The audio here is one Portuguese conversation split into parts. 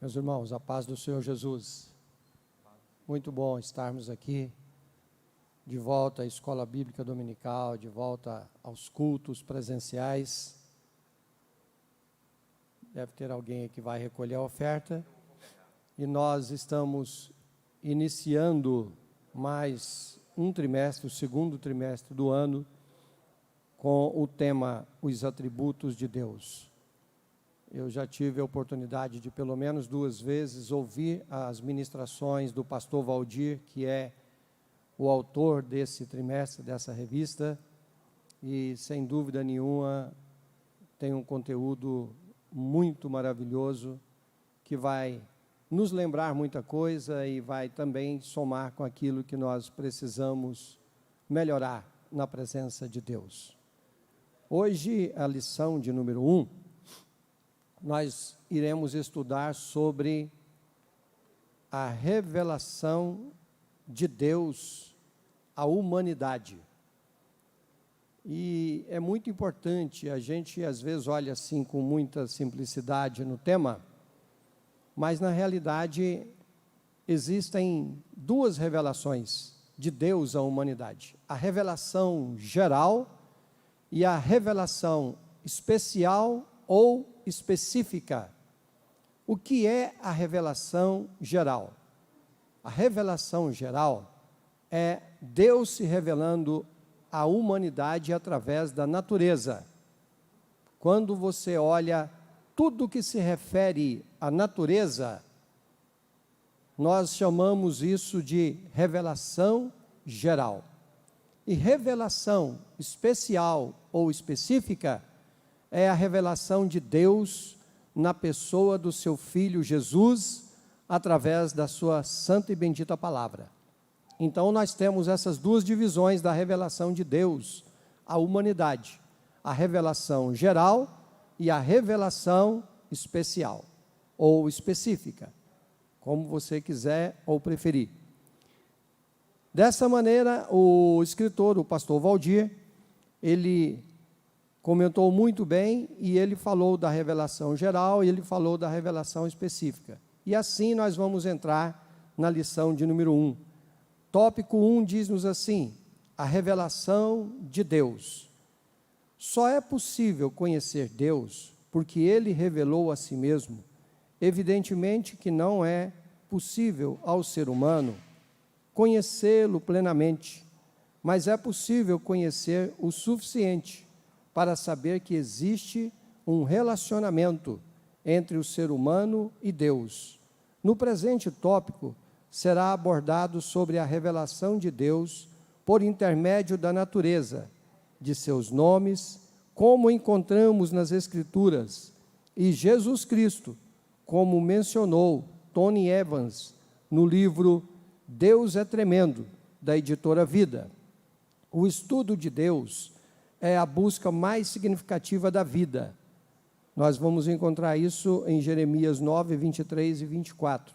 Meus irmãos, a paz do Senhor Jesus. Muito bom estarmos aqui, de volta à Escola Bíblica Dominical, de volta aos cultos presenciais. Deve ter alguém que vai recolher a oferta. E nós estamos iniciando mais um trimestre, o segundo trimestre do ano, com o tema Os Atributos de Deus. Eu já tive a oportunidade de, pelo menos 2 vezes, ouvir as ministrações do pastor Valdir, que é o autor desse trimestre, dessa revista, e, sem dúvida nenhuma, tem um conteúdo muito maravilhoso, que vai nos lembrar muita coisa e vai também somar com aquilo que nós precisamos melhorar na presença de Deus. Hoje, a lição de número 1, nós iremos estudar sobre a revelação de Deus à humanidade. E é muito importante, a gente às vezes olha assim com muita simplicidade no tema, mas na realidade existem 2 revelações de Deus à humanidade. A revelação geral e a revelação especial ou específica. O que é a revelação geral? A revelação geral é Deus se revelando à humanidade através da natureza. Quando você olha tudo que se refere à natureza, nós chamamos isso de revelação geral. E revelação especial ou específica é a revelação de Deus na pessoa do seu Filho Jesus, através da sua santa e bendita palavra. Então nós temos essas 2 divisões da revelação de Deus à humanidade: a revelação geral e a revelação especial ou específica, como você quiser ou preferir. Dessa maneira, o escritor, o pastor Valdir, ele comentou muito bem, e ele falou da revelação geral e ele falou da revelação específica. E assim nós vamos entrar na lição de número 1. Tópico 1 diz-nos assim: a revelação de Deus. Só é possível conhecer Deus porque Ele revelou a si mesmo. Evidentemente que não é possível ao ser humano conhecê-lo plenamente, mas é possível conhecer o suficiente para saber que existe um relacionamento entre o ser humano e Deus. No presente tópico, será abordado sobre a revelação de Deus por intermédio da natureza, de seus nomes, como encontramos nas Escrituras, e Jesus Cristo, como mencionou Tony Evans no livro Deus é Tremendo, da editora Vida. O estudo de Deus é a busca mais significativa da vida. Nós vamos encontrar isso em Jeremias 9, 23 e 24.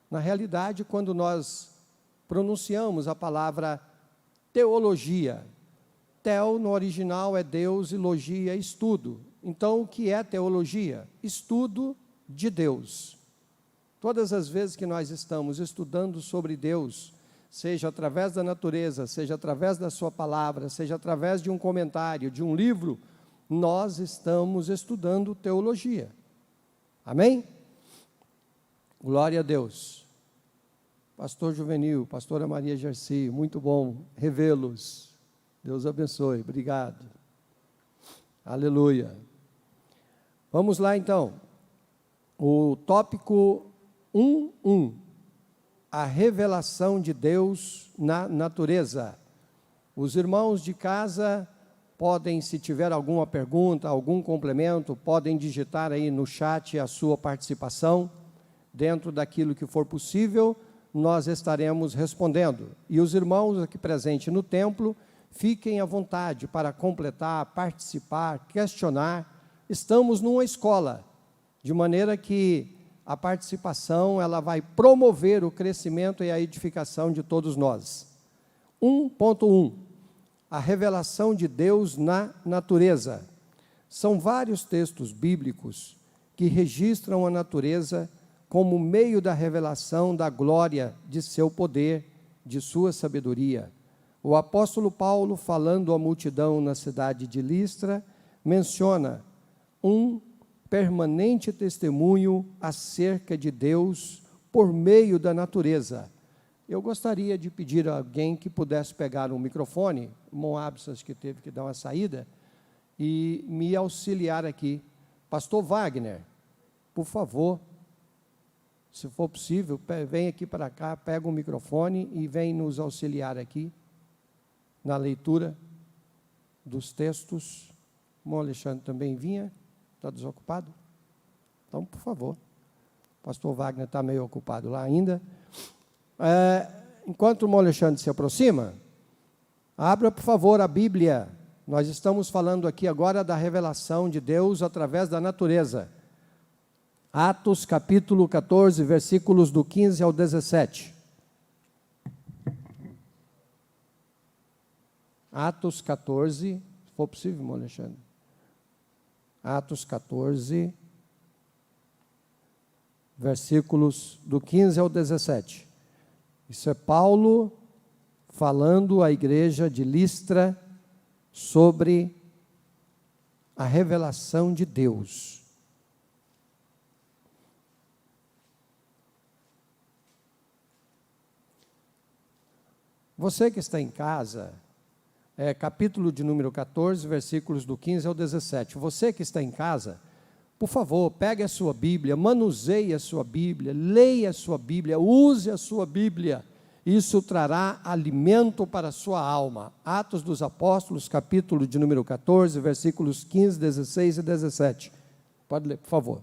Na realidade, quando nós pronunciamos a palavra teologia, teo no original é Deus e logia é estudo. Então, o que é teologia? Estudo de Deus. Todas as vezes que nós estamos estudando sobre Deus, seja através da natureza, seja através da sua palavra, seja através de um comentário, de um livro, nós estamos estudando teologia. Amém? Glória a Deus. Pastor Juvenil, pastora Maria Gersi, muito bom revê-los. Deus abençoe, obrigado. Aleluia. Vamos lá então. O tópico 1.1. A revelação de Deus na natureza. Os irmãos de casa podem, se tiver alguma pergunta, algum complemento, podem digitar aí no chat a sua participação. Dentro daquilo que for possível, nós estaremos respondendo. E os irmãos aqui presentes no templo, fiquem à vontade para completar, participar, questionar. Estamos numa escola, de maneira que a participação ela vai promover o crescimento e a edificação de todos nós. 1.1. A revelação de Deus na natureza. São vários textos bíblicos que registram a natureza como meio da revelação da glória de seu poder, de sua sabedoria. O apóstolo Paulo, falando à multidão na cidade de Listra, menciona um permanente testemunho acerca de Deus por meio da natureza. Eu gostaria de pedir a alguém que pudesse pegar um microfone, o irmão Absas, que teve que dar uma saída, e me auxiliar aqui. Pastor Wagner, por favor, se for possível, vem aqui para cá, pega o microfone e vem nos auxiliar aqui na leitura dos textos. O irmão Alexandre também vinha, está desocupado? Então, por favor. O pastor Wagner está meio ocupado lá ainda. Enquanto o irmão Alexandre se aproxima, abra, por favor, a Bíblia. Nós estamos falando aqui agora da revelação de Deus através da natureza. Atos, capítulo 14, versículos do 15 ao 17. Atos 14, se for possível, irmão Alexandre. Atos 14, versículos do 15 ao 17. Isso é Paulo falando à igreja de Listra sobre a revelação de Deus. Você que está em casa, capítulo de número 14, versículos do 15 ao 17. Você que está em casa, por favor, pegue a sua Bíblia, manuseie a sua Bíblia, leia a sua Bíblia, use a sua Bíblia. Isso trará alimento para a sua alma. Atos dos Apóstolos, capítulo de número 14, versículos 15, 16 e 17. Pode ler, por favor.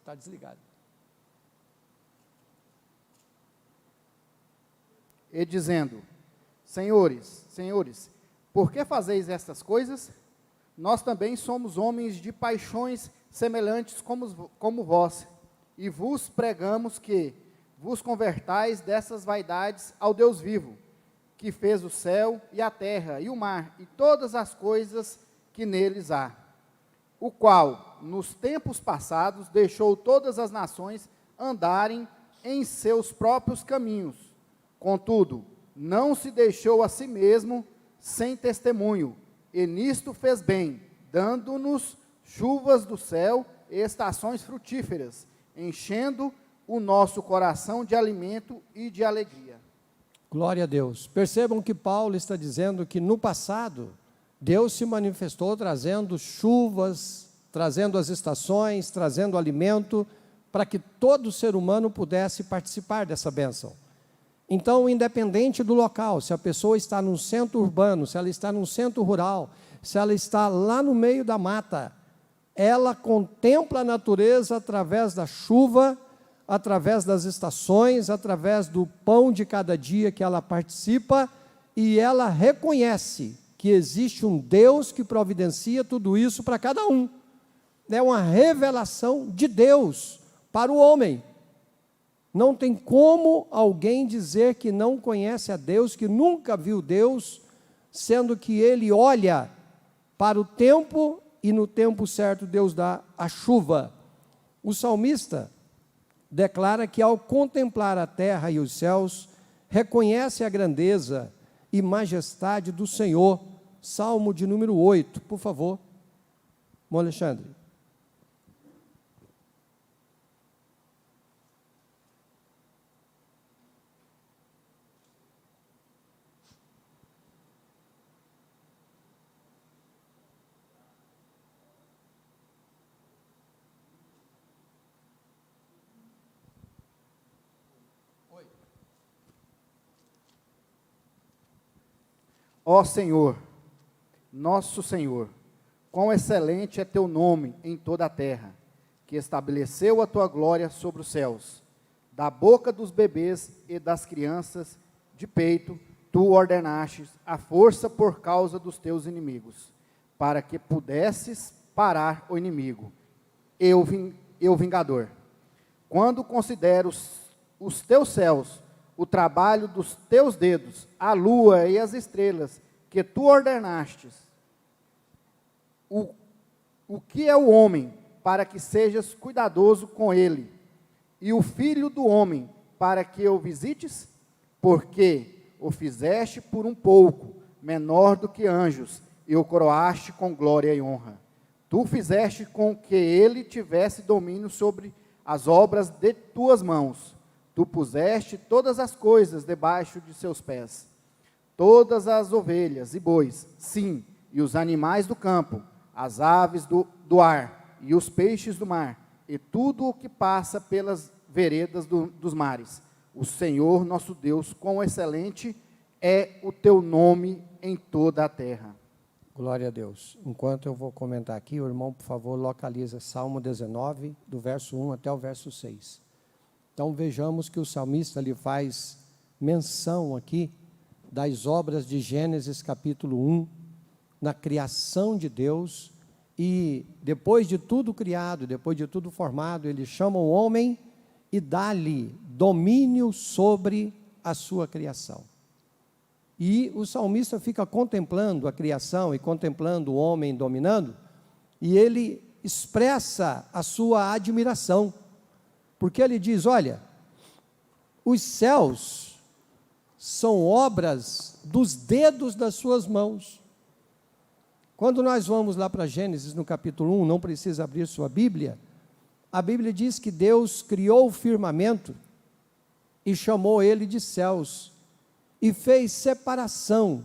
Está desligado. E dizendo: Senhores, por que fazeis estas coisas? Nós também somos homens de paixões semelhantes como vós, e vos pregamos que vos convertais dessas vaidades ao Deus vivo, que fez o céu e a terra e o mar e todas as coisas que neles há, o qual, nos tempos passados, deixou todas as nações andarem em seus próprios caminhos. Contudo, não se deixou a si mesmo sem testemunho, e nisto fez bem, dando-nos chuvas do céu e estações frutíferas, enchendo o nosso coração de alimento e de alegria. Glória a Deus. Percebam que Paulo está dizendo que no passado, Deus se manifestou trazendo chuvas, trazendo as estações, trazendo alimento, para que todo ser humano pudesse participar dessa bênção. Então, independente do local, se a pessoa está num centro urbano, se ela está num centro rural, se ela está lá no meio da mata, ela contempla a natureza através da chuva, através das estações, através do pão de cada dia que ela participa, e ela reconhece que existe um Deus que providencia tudo isso para cada um. É uma revelação de Deus para o homem. Não tem como alguém dizer que não conhece a Deus, que nunca viu Deus, sendo que ele olha para o tempo e no tempo certo Deus dá a chuva. O salmista declara que ao contemplar a terra e os céus, reconhece a grandeza e majestade do Senhor. Salmo de número 8, por favor. Irmão Alexandre. Ó Senhor, nosso Senhor, quão excelente é teu nome em toda a terra, que estabeleceu a tua glória sobre os céus. Da boca dos bebês e das crianças de peito, tu ordenastes a força por causa dos teus inimigos, para que pudesses parar o inimigo, e o vingador. Quando considero os teus céus, o trabalho dos teus dedos, a lua e as estrelas, que tu ordenastes, o que é o homem, para que sejas cuidadoso com ele, e o filho do homem, para que o visites? Porque o fizeste por um pouco, menor do que anjos, e o coroaste com glória e honra. Tu fizeste com que ele tivesse domínio sobre as obras de tuas mãos. Tu puseste todas as coisas debaixo de seus pés, todas as ovelhas e bois, sim, e os animais do campo, as aves do ar, e os peixes do mar, e tudo o que passa pelas veredas dos mares. O Senhor nosso Deus, quão excelente é o teu nome em toda a terra. Glória a Deus. Enquanto eu vou comentar aqui, o irmão, por favor, localiza Salmo 19, do verso 1 até o verso 6. Então, vejamos que o salmista lhe faz menção aqui das obras de Gênesis capítulo 1, na criação de Deus, e depois de tudo criado, depois de tudo formado, ele chama o homem e dá-lhe domínio sobre a sua criação. E o salmista fica contemplando a criação e contemplando o homem dominando, e ele expressa a sua admiração, porque ele diz: olha, os céus são obras dos dedos das suas mãos. Quando nós vamos lá para Gênesis, no capítulo 1, não precisa abrir sua Bíblia, a Bíblia diz que Deus criou o firmamento e chamou ele de céus, e fez separação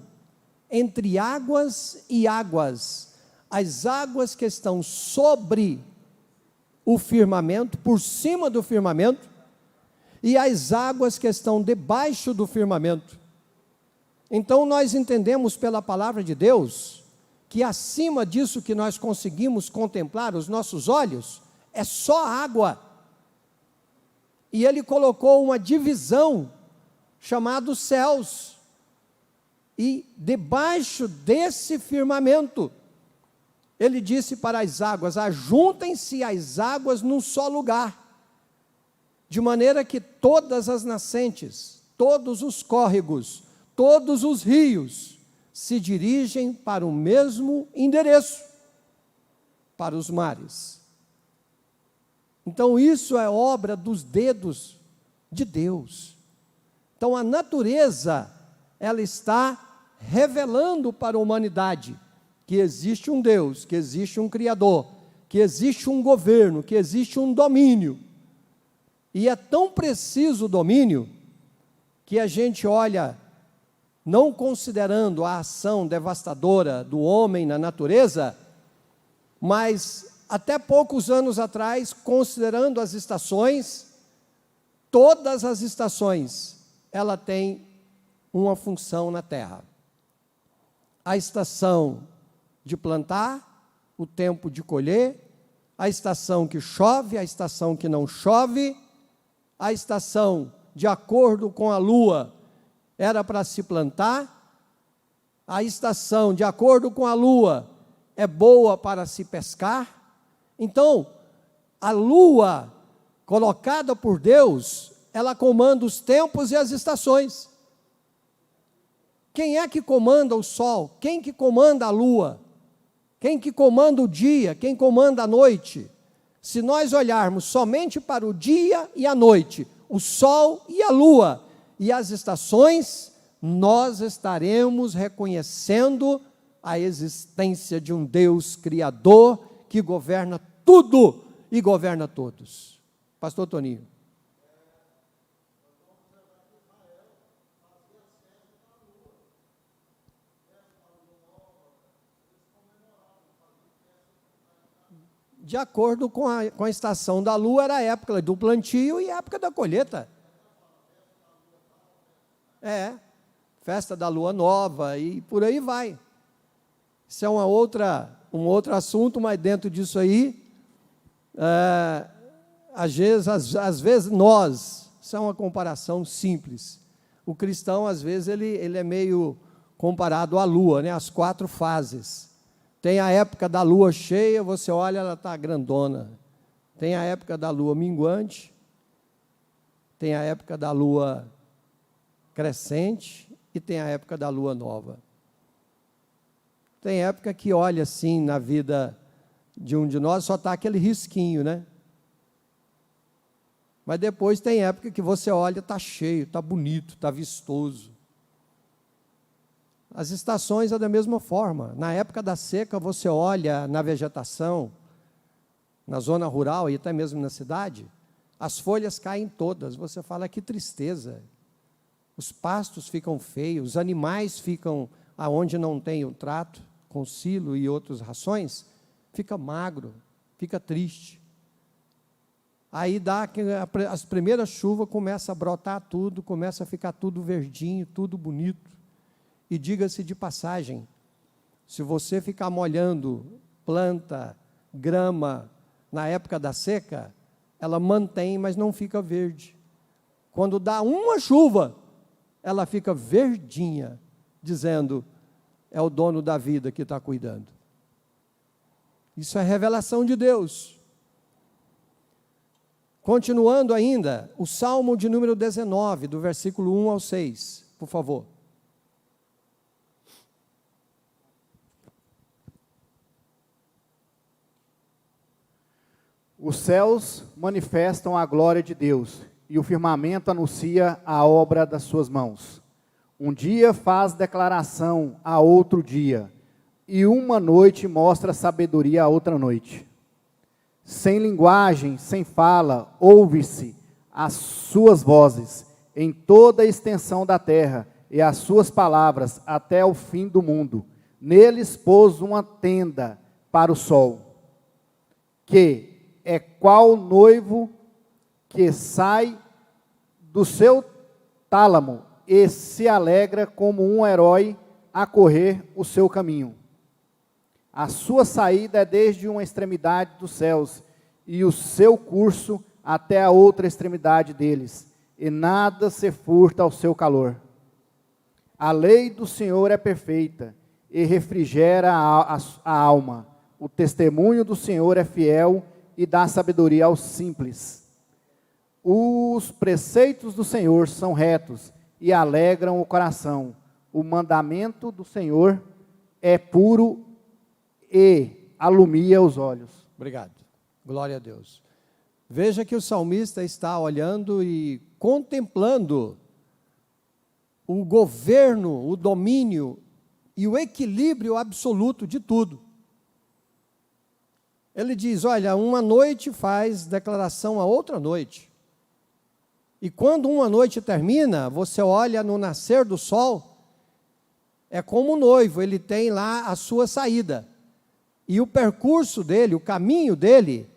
entre águas e águas, as águas que estão sobre o firmamento, por cima do firmamento, e as águas que estão debaixo do firmamento. Então nós entendemos pela palavra de Deus, que acima disso que nós conseguimos contemplar, os nossos olhos, é só água. E ele colocou uma divisão, chamado céus, e debaixo desse firmamento, ele disse para as águas: ajuntem-se as águas num só lugar, de maneira que todas as nascentes, todos os córregos, todos os rios, se dirigem para o mesmo endereço, para os mares. Então isso é obra dos dedos de Deus. Então a natureza, ela está revelando para a humanidade que existe um Deus, que existe um Criador, que existe um governo, que existe um domínio. E é tão preciso o domínio, que a gente olha, não considerando a ação devastadora do homem na natureza, mas até poucos anos atrás, considerando as estações, todas as estações, ela tem uma função na terra. A estação de plantar, o tempo de colher, a estação que chove, a estação que não chove, a estação de acordo com a lua era para se plantar, a estação de acordo com a lua é boa para se pescar. Então, a lua colocada por Deus, ela comanda os tempos e as estações. Quem é que comanda o sol? Quem que comanda a lua? Quem que comanda o dia? Quem comanda a noite? Se nós olharmos somente para o dia e a noite, o sol e a lua e as estações, nós estaremos reconhecendo a existência de um Deus Criador que governa tudo e governa todos. Pastor Toninho. De acordo com a estação da lua, era a época do plantio e a época da colheita. Festa da lua nova e por aí vai. Isso é um outro assunto, mas dentro disso aí, às vezes nós, isso é uma comparação simples. O cristão, às vezes, ele é meio comparado à lua, né? As 4 fases. Tem a época da lua cheia, você olha, ela está grandona. Tem a época da lua minguante, tem a época da lua crescente e tem a época da lua nova. Tem época que olha assim na vida de um de nós, só está aquele risquinho, né? Mas depois tem época que você olha, está cheio, está bonito, está vistoso. As estações é da mesma forma. Na época da seca, você olha na vegetação, na zona rural e até mesmo na cidade, as folhas caem todas. Você fala, que tristeza. Os pastos ficam feios, os animais ficam aonde não tem o trato, com silo e outras rações, fica magro, fica triste. Aí dá que as primeiras chuvas começa a brotar tudo, começa a ficar tudo verdinho, tudo bonito. E diga-se de passagem, se você ficar molhando planta, grama, na época da seca, ela mantém, mas não fica verde. Quando dá uma chuva, ela fica verdinha, dizendo, é o dono da vida que está cuidando. Isso é revelação de Deus. Continuando ainda, o Salmo de número 19, do versículo 1 ao 6, por favor. Os céus manifestam a glória de Deus, e o firmamento anuncia a obra das suas mãos. Um dia faz declaração a outro dia, e uma noite mostra sabedoria a outra noite. Sem linguagem, sem fala, ouve-se as suas vozes em toda a extensão da terra, e as suas palavras até o fim do mundo. Neles pôs uma tenda para o sol, que é qual noivo que sai do seu tálamo e se alegra como um herói a correr o seu caminho. A sua saída é desde uma extremidade dos céus, e o seu curso até a outra extremidade deles, e nada se furta ao seu calor. A lei do Senhor é perfeita, e refrigera a alma. O testemunho do Senhor é fiel, e dá sabedoria aos simples. Os preceitos do Senhor são retos, e alegram o coração. O mandamento do Senhor é puro, e alumia os olhos. Obrigado. Glória a Deus. Veja que o salmista está olhando e contemplando o governo, o domínio e o equilíbrio absoluto de tudo. Ele diz, olha, uma noite faz declaração a outra noite. E quando uma noite termina, você olha no nascer do sol, é como um noivo, ele tem lá a sua saída. E o percurso dele, o caminho dele,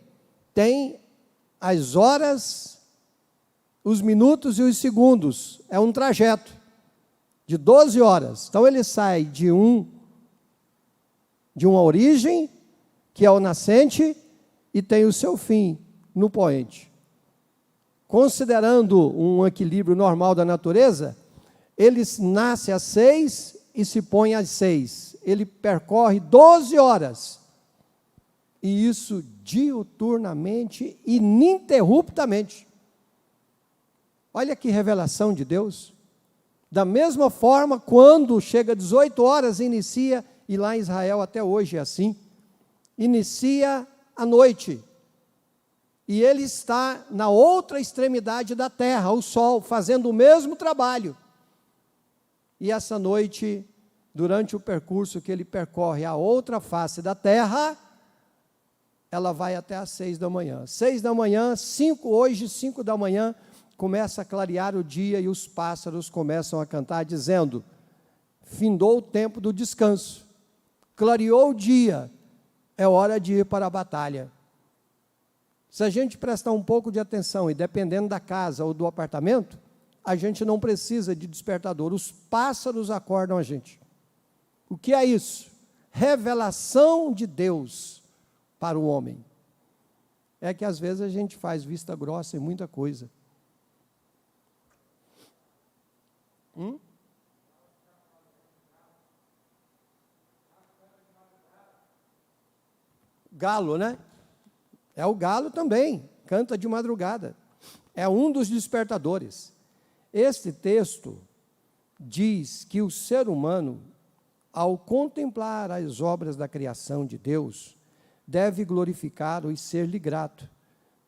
tem as horas, os minutos e os segundos. É um trajeto de 12 horas. Então ele sai de uma origem, que é o nascente, e tem o seu fim no poente. Considerando um equilíbrio normal da natureza, ele nasce às 6 e se põe às 6. Ele percorre 12 horas. E isso diuturnamente, ininterruptamente. Olha que revelação de Deus. Da mesma forma, quando chega 18 horas, inicia, e lá em Israel até hoje é assim, inicia a noite, e ele está na outra extremidade da terra, o sol, fazendo o mesmo trabalho, e essa noite, durante o percurso que ele percorre a outra face da terra, ela vai até às 6 da manhã, 6 da manhã, 5 da manhã, começa a clarear o dia, e os pássaros começam a cantar, dizendo, findou o tempo do descanso, clareou o dia, é hora de ir para a batalha. Se a gente prestar um pouco de atenção, e dependendo da casa ou do apartamento, a gente não precisa de despertador, os pássaros acordam a gente. O que é isso? Revelação de Deus para o homem. É que às vezes a gente faz vista grossa em muita coisa. Galo, né? É o galo também, canta de madrugada. É um dos despertadores. Este texto diz que o ser humano, ao contemplar as obras da criação de Deus, deve glorificá-lo e ser-lhe grato.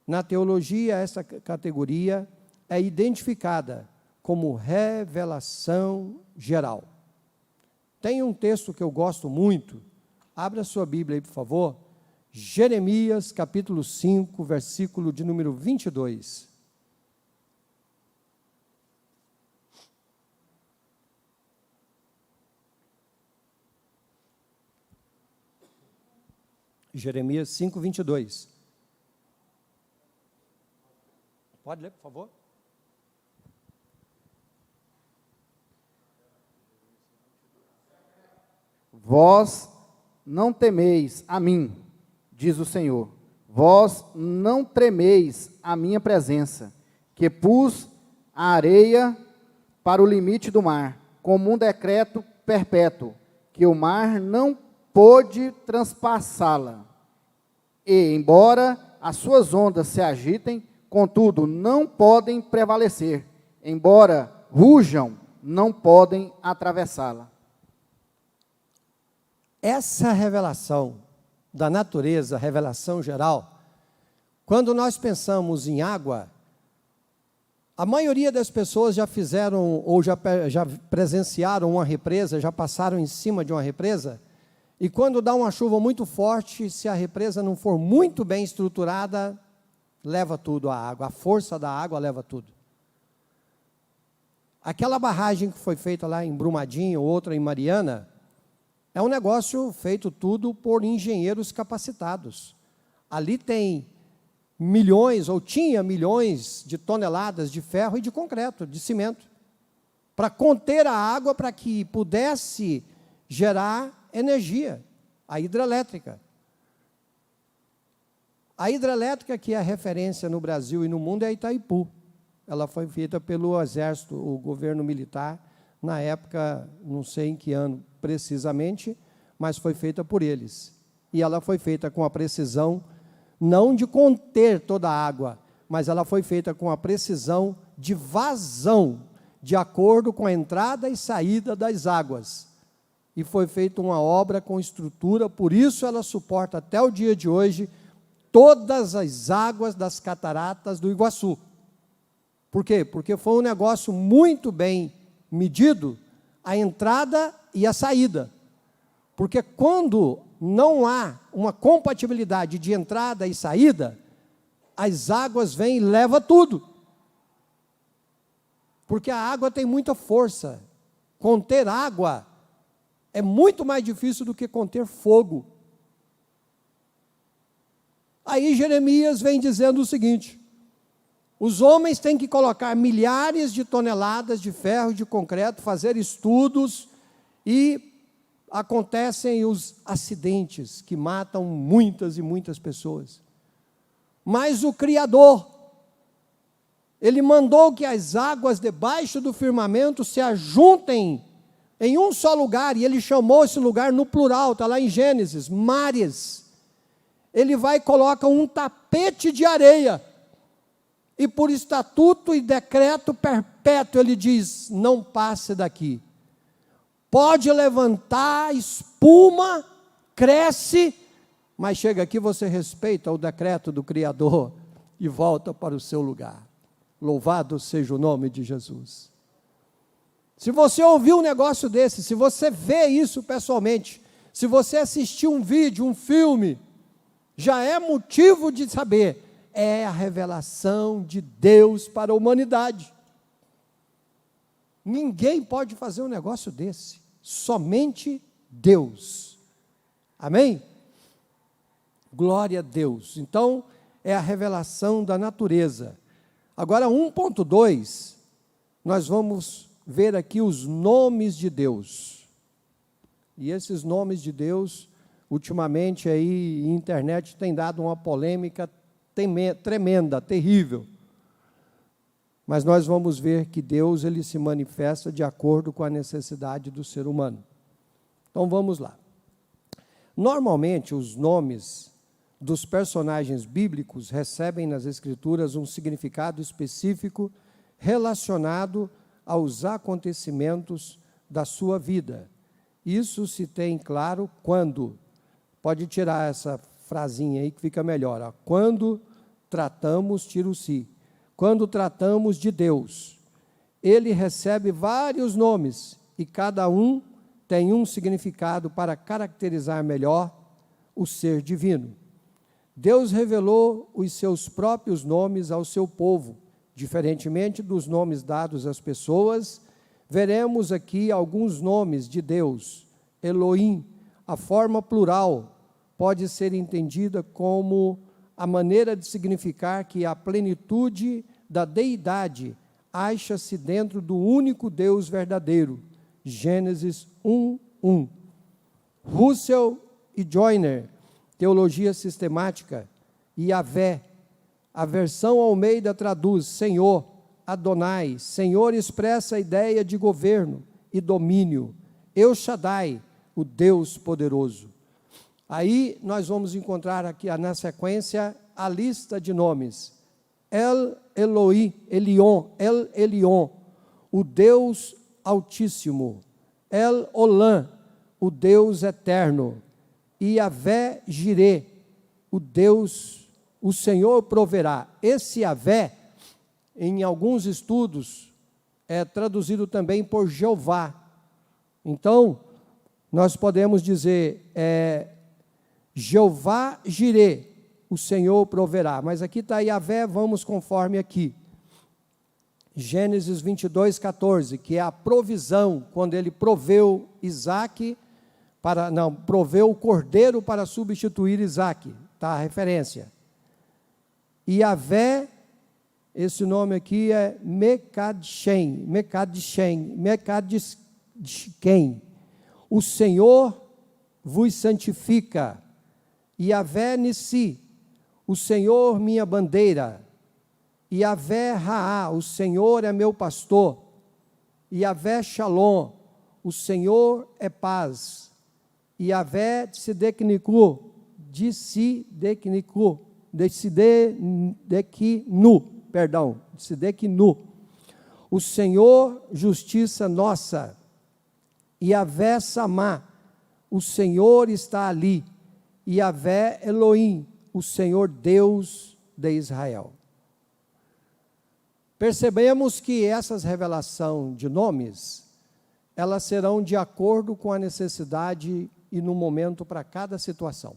Na teologia, essa categoria é identificada como revelação geral. Tem um texto que eu gosto muito, abra sua Bíblia aí, por favor, Jeremias, capítulo 5, versículo de número 22. Jeremias 5, 22. Pode ler, por favor? Vós não temeis a mim, diz o Senhor. Vós não tremeis a minha presença, que pus a areia para o limite do mar, como um decreto perpétuo, que o mar não pôde transpassá-la. E, embora as suas ondas se agitem, contudo, não podem prevalecer. Embora rujam, não podem atravessá-la. Essa revelação da natureza, revelação geral, quando nós pensamos em água, a maioria das pessoas já fizeram ou já presenciaram uma represa, já passaram em cima de uma represa, e quando dá uma chuva muito forte, se a represa não for muito bem estruturada, leva tudo a água, a força da água leva tudo. Aquela barragem que foi feita lá em Brumadinho, outra em Mariana, é um negócio feito tudo por engenheiros capacitados. Ali tem milhões, ou tinha milhões de toneladas de ferro e de concreto, de cimento, para conter a água, para que pudesse gerar energia, a hidrelétrica. A hidrelétrica que é a referência no Brasil e no mundo é a Itaipu. Ela foi feita pelo Exército, o governo militar, na época, não sei em que ano precisamente, mas foi feita por eles. E ela foi feita com a precisão, não de conter toda a água, mas ela foi feita com a precisão de vazão, de acordo com a entrada e saída das águas. E foi feita uma obra com estrutura, por isso ela suporta até o dia de hoje todas as águas das cataratas do Iguaçu. Por quê? Porque foi um negócio muito bem medido, a entrada e a saída. Porque quando não há uma compatibilidade de entrada e saída, as águas vêm e levam tudo. Porque a água tem muita força. Conter água é muito mais difícil do que conter fogo. Aí Jeremias vem dizendo o seguinte: os homens têm que colocar milhares de toneladas de ferro e de concreto, fazer estudos, e acontecem os acidentes que matam muitas e muitas pessoas. Mas o Criador, Ele mandou que as águas debaixo do firmamento se ajuntem em um só lugar, e Ele chamou esse lugar no plural, está lá em Gênesis, mares. Ele vai e coloca um tapete de areia, e por estatuto e decreto perpétuo, Ele diz, não passe daqui. Pode levantar espuma, cresce, mas chega aqui, você respeita o decreto do Criador, e volta para o seu lugar. Louvado seja o nome de Jesus. Se você ouviu um negócio desse, se você vê isso pessoalmente, se você assistiu um vídeo, um filme, já é motivo de saber, é a revelação de Deus para a humanidade. Ninguém pode fazer um negócio desse, somente Deus. Amém? Glória a Deus. Então, é a revelação da natureza. Agora, 1.2, nós vamos ver aqui os nomes de Deus. E esses nomes de Deus, ultimamente aí, a internet tem dado uma polêmica tremenda, terrível. Mas nós vamos ver que Deus, Ele se manifesta de acordo com a necessidade do ser humano. Então vamos lá. Normalmente, os nomes dos personagens bíblicos recebem nas Escrituras um significado específico relacionado aos acontecimentos da sua vida. Isso se tem claro quando, pode tirar essa frasinha aí que fica melhor, ó. Quando tratamos, tira o si, quando tratamos de Deus, ele recebe vários nomes e cada um tem um significado para caracterizar melhor o ser divino. Deus revelou os seus próprios nomes ao seu povo, diferentemente dos nomes dados às pessoas. Veremos aqui alguns nomes de Deus. Elohim, a forma plural, pode ser entendida como a maneira de significar que a plenitude da deidade acha-se dentro do único Deus verdadeiro. Gênesis 1:1. Russell e Joyner, Teologia Sistemática, Yahvé, a versão Almeida traduz Senhor, Adonai. Senhor expressa a ideia de governo e domínio. El Shaddai, o Deus poderoso. Aí nós vamos encontrar aqui na sequência a lista de nomes. El Elyon, o Deus Altíssimo. El Olam, o Deus Eterno. Yahvé Jireh, o Deus, o Senhor proverá. Esse Yahvé, em alguns estudos, é traduzido também por Jeová. Então, nós podemos dizer, Jeová Jireh, o Senhor proverá. Mas aqui está Yahvé, vamos conforme aqui. Gênesis 22:14, que é a provisão, quando ele proveu proveu o cordeiro para substituir Isaque, está a referência. E Yahvé, esse nome aqui é Mekadshém, o Senhor vos santifica. Yahvé Nissi, o Senhor minha bandeira. Yahvé Raá, o Senhor é meu pastor. Yahvé Shalom, o Senhor é paz. Yahvé Tsideknu, o Senhor justiça nossa. Yahvé Samá, o Senhor está ali. Yahvé Elohim, o Senhor Deus de Israel. Percebemos que essas revelações de nomes, elas serão de acordo com a necessidade e no momento para cada situação.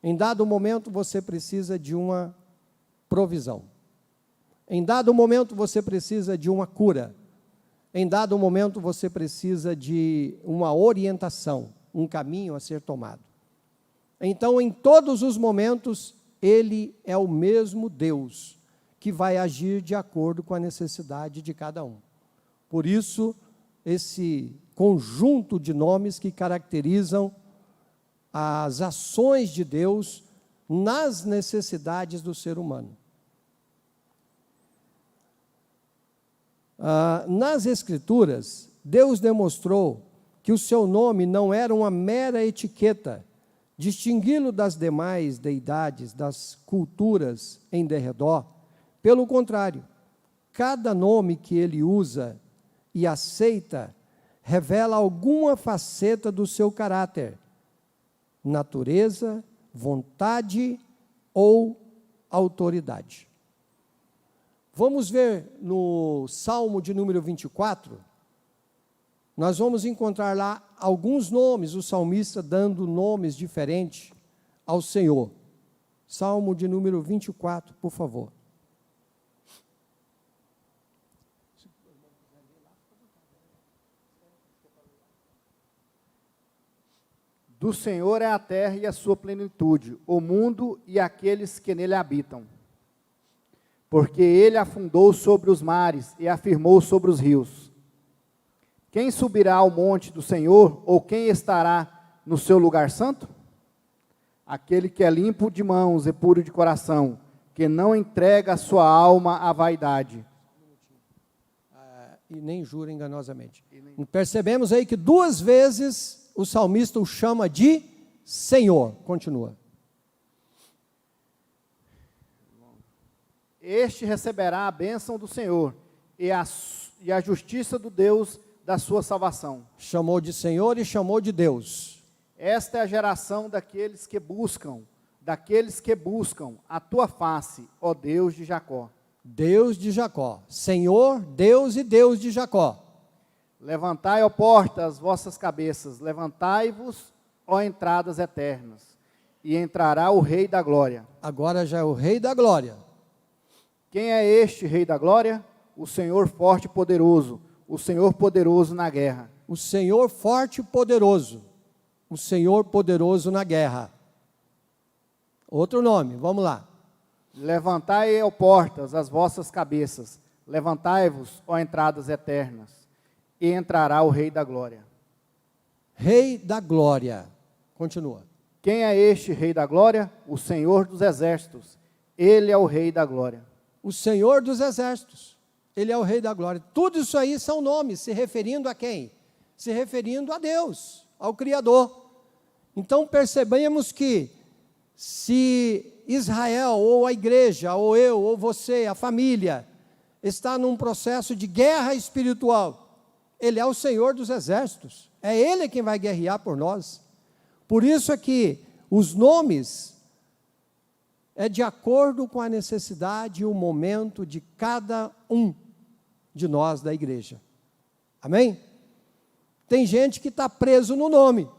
Em dado momento você precisa de uma provisão. Em dado momento você precisa de uma cura. Em dado momento você precisa de uma orientação, um caminho a ser tomado. Então, em todos os momentos, ele é o mesmo Deus que vai agir de acordo com a necessidade de cada um. Por isso, esse conjunto de nomes que caracterizam as ações de Deus nas necessidades do ser humano. Nas Escrituras, Deus demonstrou que o seu nome não era uma mera etiqueta, distingui-lo das demais deidades, das culturas em derredor. Pelo contrário, cada nome que ele usa e aceita revela alguma faceta do seu caráter, natureza, vontade ou autoridade. Vamos ver no Salmo de número 24, nós vamos encontrar lá alguns nomes, o salmista dando nomes diferentes ao Senhor. Salmo de número 24, por favor. Do Senhor é a terra e a sua plenitude, o mundo e aqueles que nele habitam. Porque ele afundou sobre os mares e afirmou sobre os rios. Quem subirá ao monte do Senhor, ou quem estará no seu lugar santo? Aquele que é limpo de mãos e puro de coração, que não entrega a sua alma à vaidade. E nem jura enganosamente. Percebemos aí que 2 vezes o salmista o chama de Senhor. Continua. Este receberá a bênção do Senhor, e a justiça do Deus da sua salvação. Chamou de Senhor e chamou de Deus. Esta é a geração daqueles que buscam a tua face, ó Deus de Jacó. Deus de Jacó. Senhor, Deus e Deus de Jacó. Levantai, ó porta, as vossas cabeças, levantai-vos, ó entradas eternas, e entrará o Rei da Glória. Agora já é o Rei da Glória. Quem é este Rei da Glória? O Senhor forte e poderoso, o Senhor poderoso na guerra. O Senhor forte e poderoso. O Senhor poderoso na guerra. Outro nome, vamos lá. Levantai, ó portas, as vossas cabeças, levantai-vos, ó entradas eternas, e entrará o Rei da Glória. Rei da Glória. Continua. Quem é este Rei da Glória? O Senhor dos Exércitos. Ele é o Rei da Glória. O Senhor dos Exércitos. Ele é o Rei da Glória. Tudo isso aí são nomes, se referindo a quem? Se referindo a Deus, ao Criador. Então percebemos que se Israel, ou a igreja, ou eu, ou você, a família, está num processo de guerra espiritual, Ele é o Senhor dos Exércitos. É Ele quem vai guerrear por nós. Por isso é que os nomes é de acordo com a necessidade e o momento de cada um de nós da igreja. Amém? Tem gente que está preso no nome.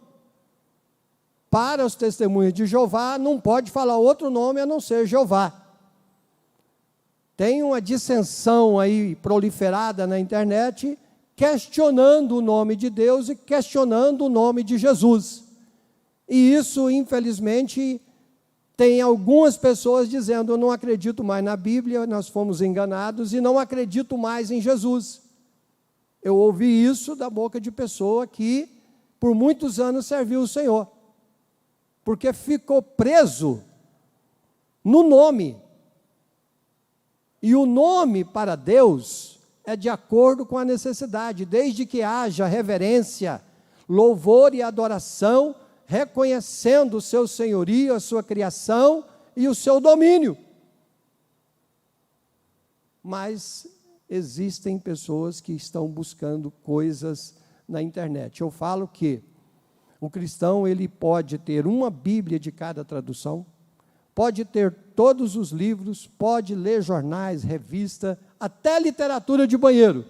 Para os testemunhos de Jeová, não pode falar outro nome a não ser Jeová. Tem uma dissensão aí proliferada na internet, questionando o nome de Deus e questionando o nome de Jesus. E isso, infelizmente, tem algumas pessoas dizendo: eu não acredito mais na Bíblia, nós fomos enganados e não acredito mais em Jesus. Eu ouvi isso da boca de pessoa que por muitos anos serviu o Senhor, porque ficou preso no nome. E o nome para Deus é de acordo com a necessidade, desde que haja reverência, louvor e adoração, reconhecendo o seu senhorio, a sua criação e o seu domínio. Mas existem pessoas que estão buscando coisas na internet. Eu falo que o cristão, ele pode ter uma Bíblia de cada tradução, pode ter todos os livros, pode ler jornais, revista, até literatura de banheiro.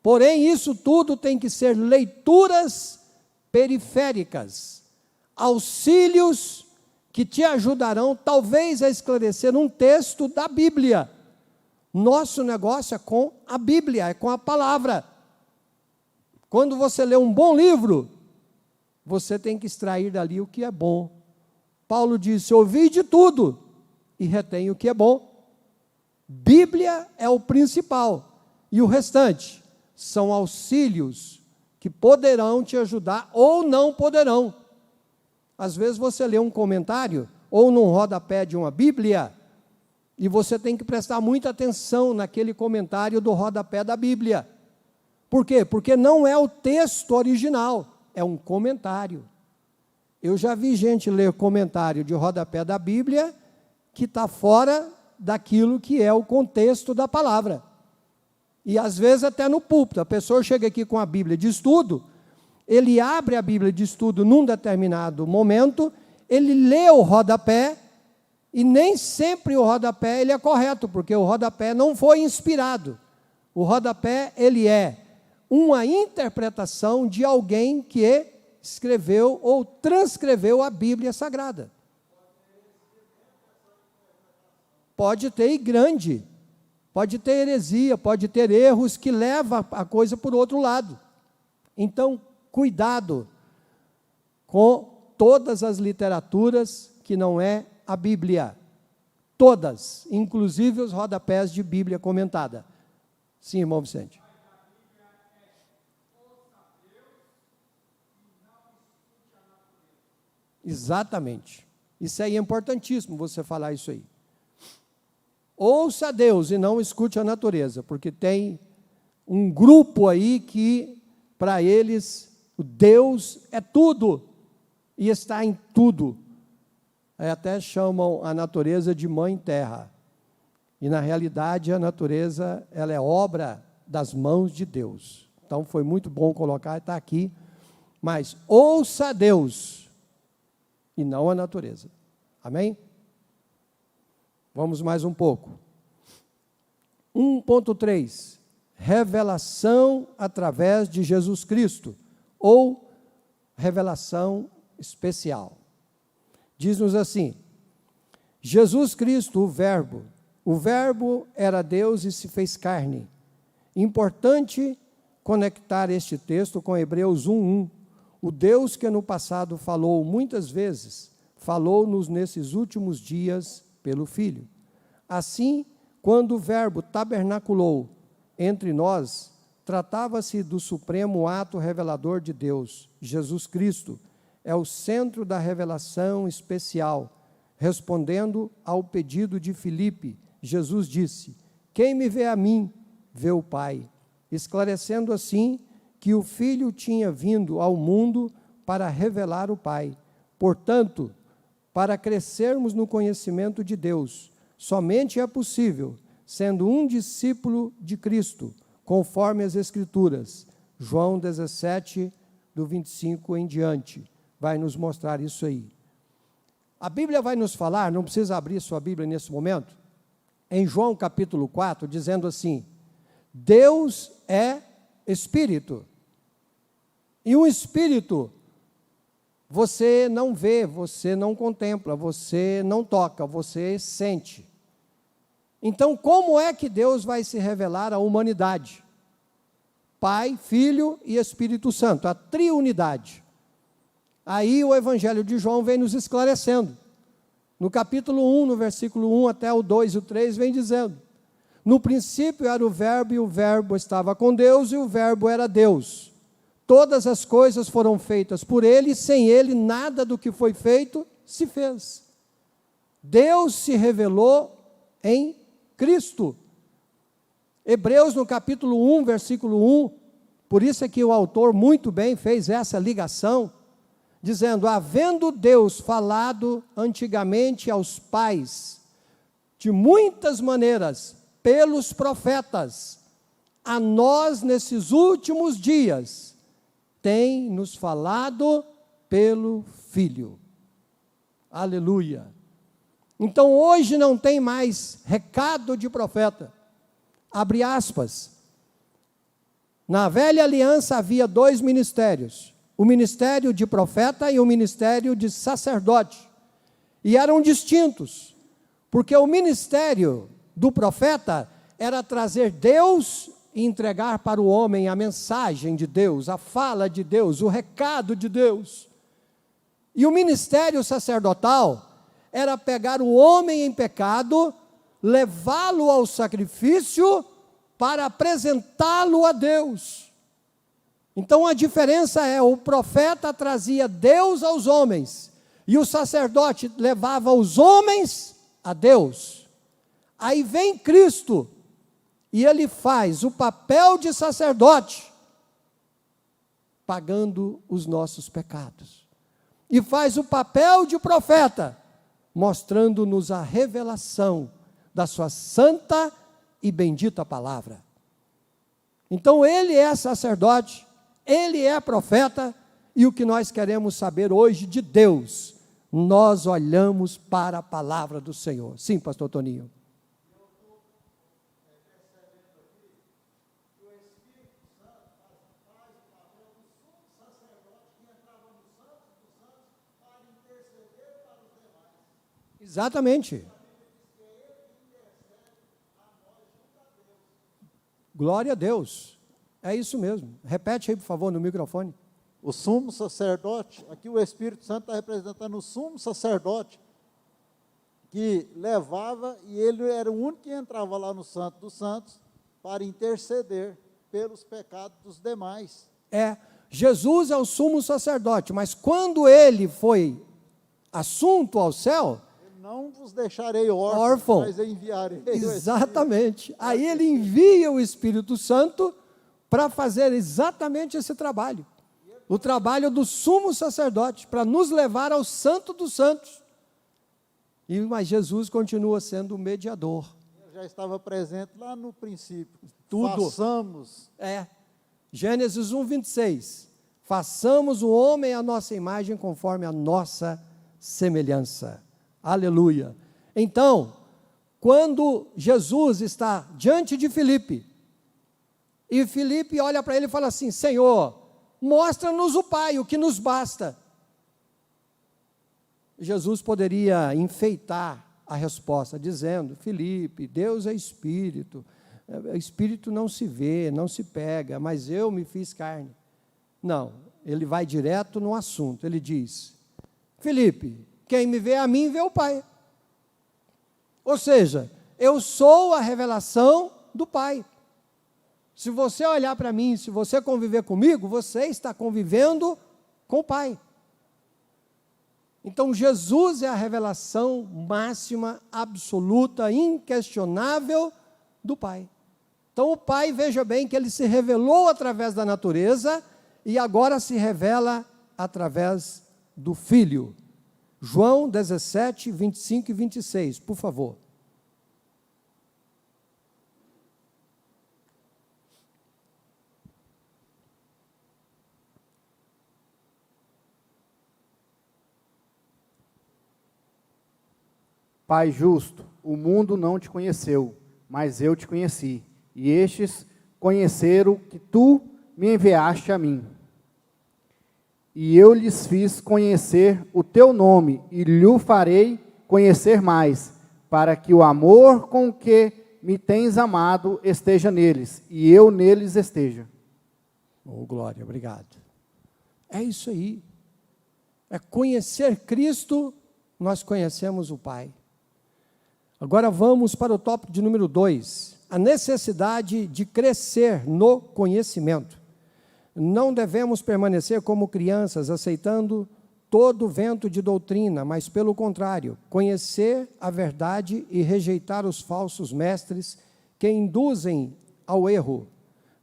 Porém, isso tudo tem que ser leituras periféricas, auxílios que te ajudarão, talvez, a esclarecer um texto da Bíblia. Nosso negócio é com a Bíblia, é com a palavra. Quando você lê um bom livro, você tem que extrair dali o que é bom. Paulo disse: ouvi de tudo e retém o que é bom. Bíblia é o principal, e o restante são auxílios que poderão te ajudar ou não poderão. Às vezes você lê um comentário ou num rodapé de uma Bíblia e você tem que prestar muita atenção naquele comentário do rodapé da Bíblia. Por quê? Porque não é o texto original, é um comentário. Eu já vi gente ler comentário de rodapé da Bíblia que está fora daquilo que é o contexto da palavra. E às vezes até no púlpito, a pessoa chega aqui com a Bíblia de estudo, ele abre a Bíblia de estudo num determinado momento, ele lê o rodapé, e nem sempre o rodapé ele é correto, porque o rodapé não foi inspirado. O rodapé, ele é uma interpretação de alguém que escreveu ou transcreveu a Bíblia Sagrada. Pode ter e grande, pode ter heresia, pode ter erros que levam a coisa por outro lado. Então, cuidado com todas as literaturas que não é a Bíblia. Todas, inclusive os rodapés de Bíblia comentada. Sim, irmão Vicente. Exatamente. Isso aí é importantíssimo você falar isso aí. Ouça a Deus e não escute a natureza, porque tem um grupo aí que, para eles, o Deus é tudo e está em tudo. Aí até chamam a natureza de mãe terra. E, na realidade, a natureza ela é obra das mãos de Deus. Então foi muito bom colocar, está aqui. Mas ouça a Deus e não a natureza. Amém? Vamos mais um pouco. 1.3. Revelação através de Jesus Cristo, ou revelação especial. Diz-nos assim: Jesus Cristo, o Verbo era Deus e se fez carne. Importante conectar este texto com Hebreus 1:1. O Deus que no passado falou muitas vezes, falou-nos nesses últimos dias pelo Filho. Assim, quando o Verbo tabernaculou entre nós, tratava-se do supremo ato revelador de Deus. Jesus Cristo é o centro da revelação especial. Respondendo ao pedido de Filipe, Jesus disse: quem me vê a mim, vê o Pai. Esclarecendo assim que o Filho tinha vindo ao mundo para revelar o Pai. Portanto, para crescermos no conhecimento de Deus, somente é possível sendo um discípulo de Cristo, conforme as Escrituras. João 17, do 25 em diante, vai nos mostrar isso aí. A Bíblia vai nos falar, não precisa abrir sua Bíblia nesse momento, em João capítulo 4, dizendo assim: Deus é Espírito. E um Espírito você não vê, você não contempla, você não toca, você sente. Então, como é que Deus vai se revelar à humanidade? Pai, Filho e Espírito Santo, a triunidade. Aí o Evangelho de João vem nos esclarecendo. No capítulo 1, no versículo 1 até o 2 e o 3, vem dizendo: no princípio era o Verbo, e o Verbo estava com Deus, e o Verbo era Deus. Todas as coisas foram feitas por Ele, e sem Ele nada do que foi feito se fez. Deus se revelou em Cristo. Hebreus, no capítulo 1, versículo 1, por isso é que o autor muito bem fez essa ligação, dizendo: havendo Deus falado antigamente aos pais, de muitas maneiras, pelos profetas, a nós nesses últimos dias, tem nos falado pelo Filho. Aleluia. Então hoje não tem mais recado de profeta. Abre aspas. Na velha aliança havia dois ministérios: o ministério de profeta e o ministério de sacerdote. E eram distintos, porque o ministério do profeta era trazer Deus e entregar para o homem a mensagem de Deus, a fala de Deus, o recado de Deus. E o ministério sacerdotal era pegar o homem em pecado, levá-lo ao sacrifício para apresentá-lo a Deus. Então a diferença é: o profeta trazia Deus aos homens, e o sacerdote levava os homens a Deus. Aí vem Cristo, e Ele faz o papel de sacerdote, pagando os nossos pecados. E faz o papel de profeta, mostrando-nos a revelação da sua santa e bendita palavra. Então Ele é sacerdote, Ele é profeta, e o que nós queremos saber hoje de Deus, nós olhamos para a palavra do Senhor. Sim, pastor Toninho. Exatamente. Glória a Deus. É isso mesmo. Repete aí, por favor, no microfone. O sumo sacerdote, aqui o Espírito Santo está representando o sumo sacerdote, que levava, e ele era o único que entrava lá no Santo dos Santos, para interceder pelos pecados dos demais. Jesus é o sumo sacerdote, mas quando ele foi assunto ao céu, não vos deixarei órfão, mas enviarei. Exatamente. Aí ele envia o Espírito Santo para fazer exatamente esse trabalho. O trabalho do sumo sacerdote, para nos levar ao Santo dos Santos. Mas Jesus continua sendo o mediador. Eu já estava presente lá no princípio. Tudo. Façamos. Gênesis 1, 26. Façamos o homem à nossa imagem conforme a nossa semelhança. Aleluia. Então, quando Jesus está diante de Filipe, e Filipe olha para ele e fala assim: Senhor, mostra-nos o Pai, o que nos basta. Jesus poderia enfeitar a resposta, dizendo: Filipe, Deus é Espírito, Espírito não se vê, não se pega, mas eu me fiz carne. Não, ele vai direto no assunto, ele diz: Filipe, quem me vê a mim, vê o Pai. Ou seja, eu sou a revelação do Pai. Se você olhar para mim, se você conviver comigo, você está convivendo com o Pai. Então, Jesus é a revelação máxima, absoluta, inquestionável do Pai. Então, o Pai, veja bem, que ele se revelou através da natureza e agora se revela através do Filho. João 17, 25 e 26, por favor. Pai justo, o mundo não te conheceu, mas eu te conheci, e estes conheceram que tu me enviaste a mim. E eu lhes fiz conhecer o teu nome, e lhe farei conhecer mais, para que o amor com que me tens amado esteja neles, e eu neles esteja. Oh, glória, obrigado. É isso aí. É conhecer Cristo, nós conhecemos o Pai. Agora vamos para o tópico de número 2, a necessidade de crescer no conhecimento. Não devemos permanecer como crianças, aceitando todo vento de doutrina, mas pelo contrário, conhecer a verdade e rejeitar os falsos mestres que induzem ao erro.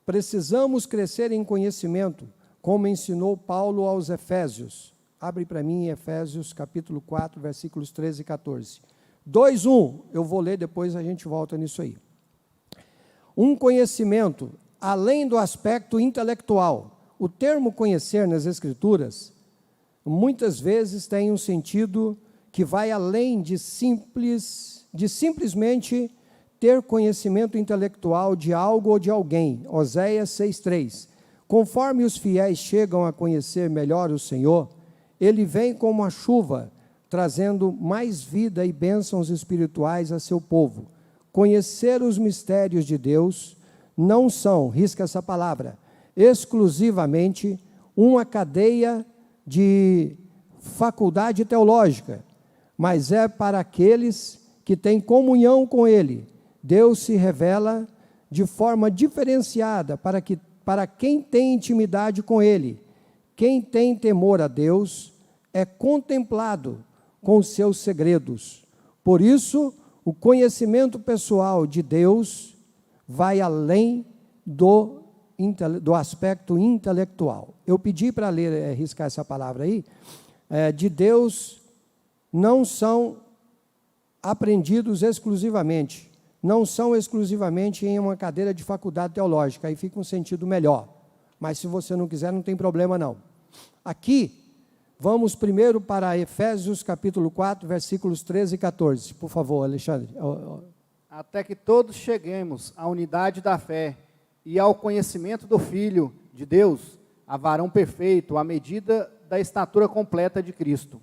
Precisamos crescer em conhecimento, como ensinou Paulo aos Efésios. Abre para mim Efésios capítulo 4, versículos 13 e 14. 2:1, eu vou ler, depois a gente volta nisso aí. Um conhecimento, além do aspecto intelectual. O termo conhecer nas Escrituras, muitas vezes tem um sentido que vai além de simplesmente ter conhecimento intelectual de algo ou de alguém. Oséias 6:3. Conforme os fiéis chegam a conhecer melhor o Senhor, ele vem como a chuva, trazendo mais vida e bênçãos espirituais a seu povo. Conhecer os mistérios de Deus não são, risca essa palavra, exclusivamente uma cadeia de faculdade teológica, mas é para aqueles que têm comunhão com Ele. Deus se revela de forma diferenciada para quem tem intimidade com Ele. Quem tem temor a Deus é contemplado com os seus segredos. Por isso, o conhecimento pessoal de Deus vai além do aspecto intelectual. Eu pedi para ler, riscar essa palavra aí, de Deus não são aprendidos exclusivamente, não são exclusivamente em uma cadeira de faculdade teológica, aí fica um sentido melhor, mas se você não quiser, não tem problema não. Aqui, vamos primeiro para Efésios capítulo 4, versículos 13 e 14. Por favor, Alexandre. Até que todos cheguemos à unidade da fé e ao conhecimento do Filho de Deus, a varão perfeito, à medida da estatura completa de Cristo.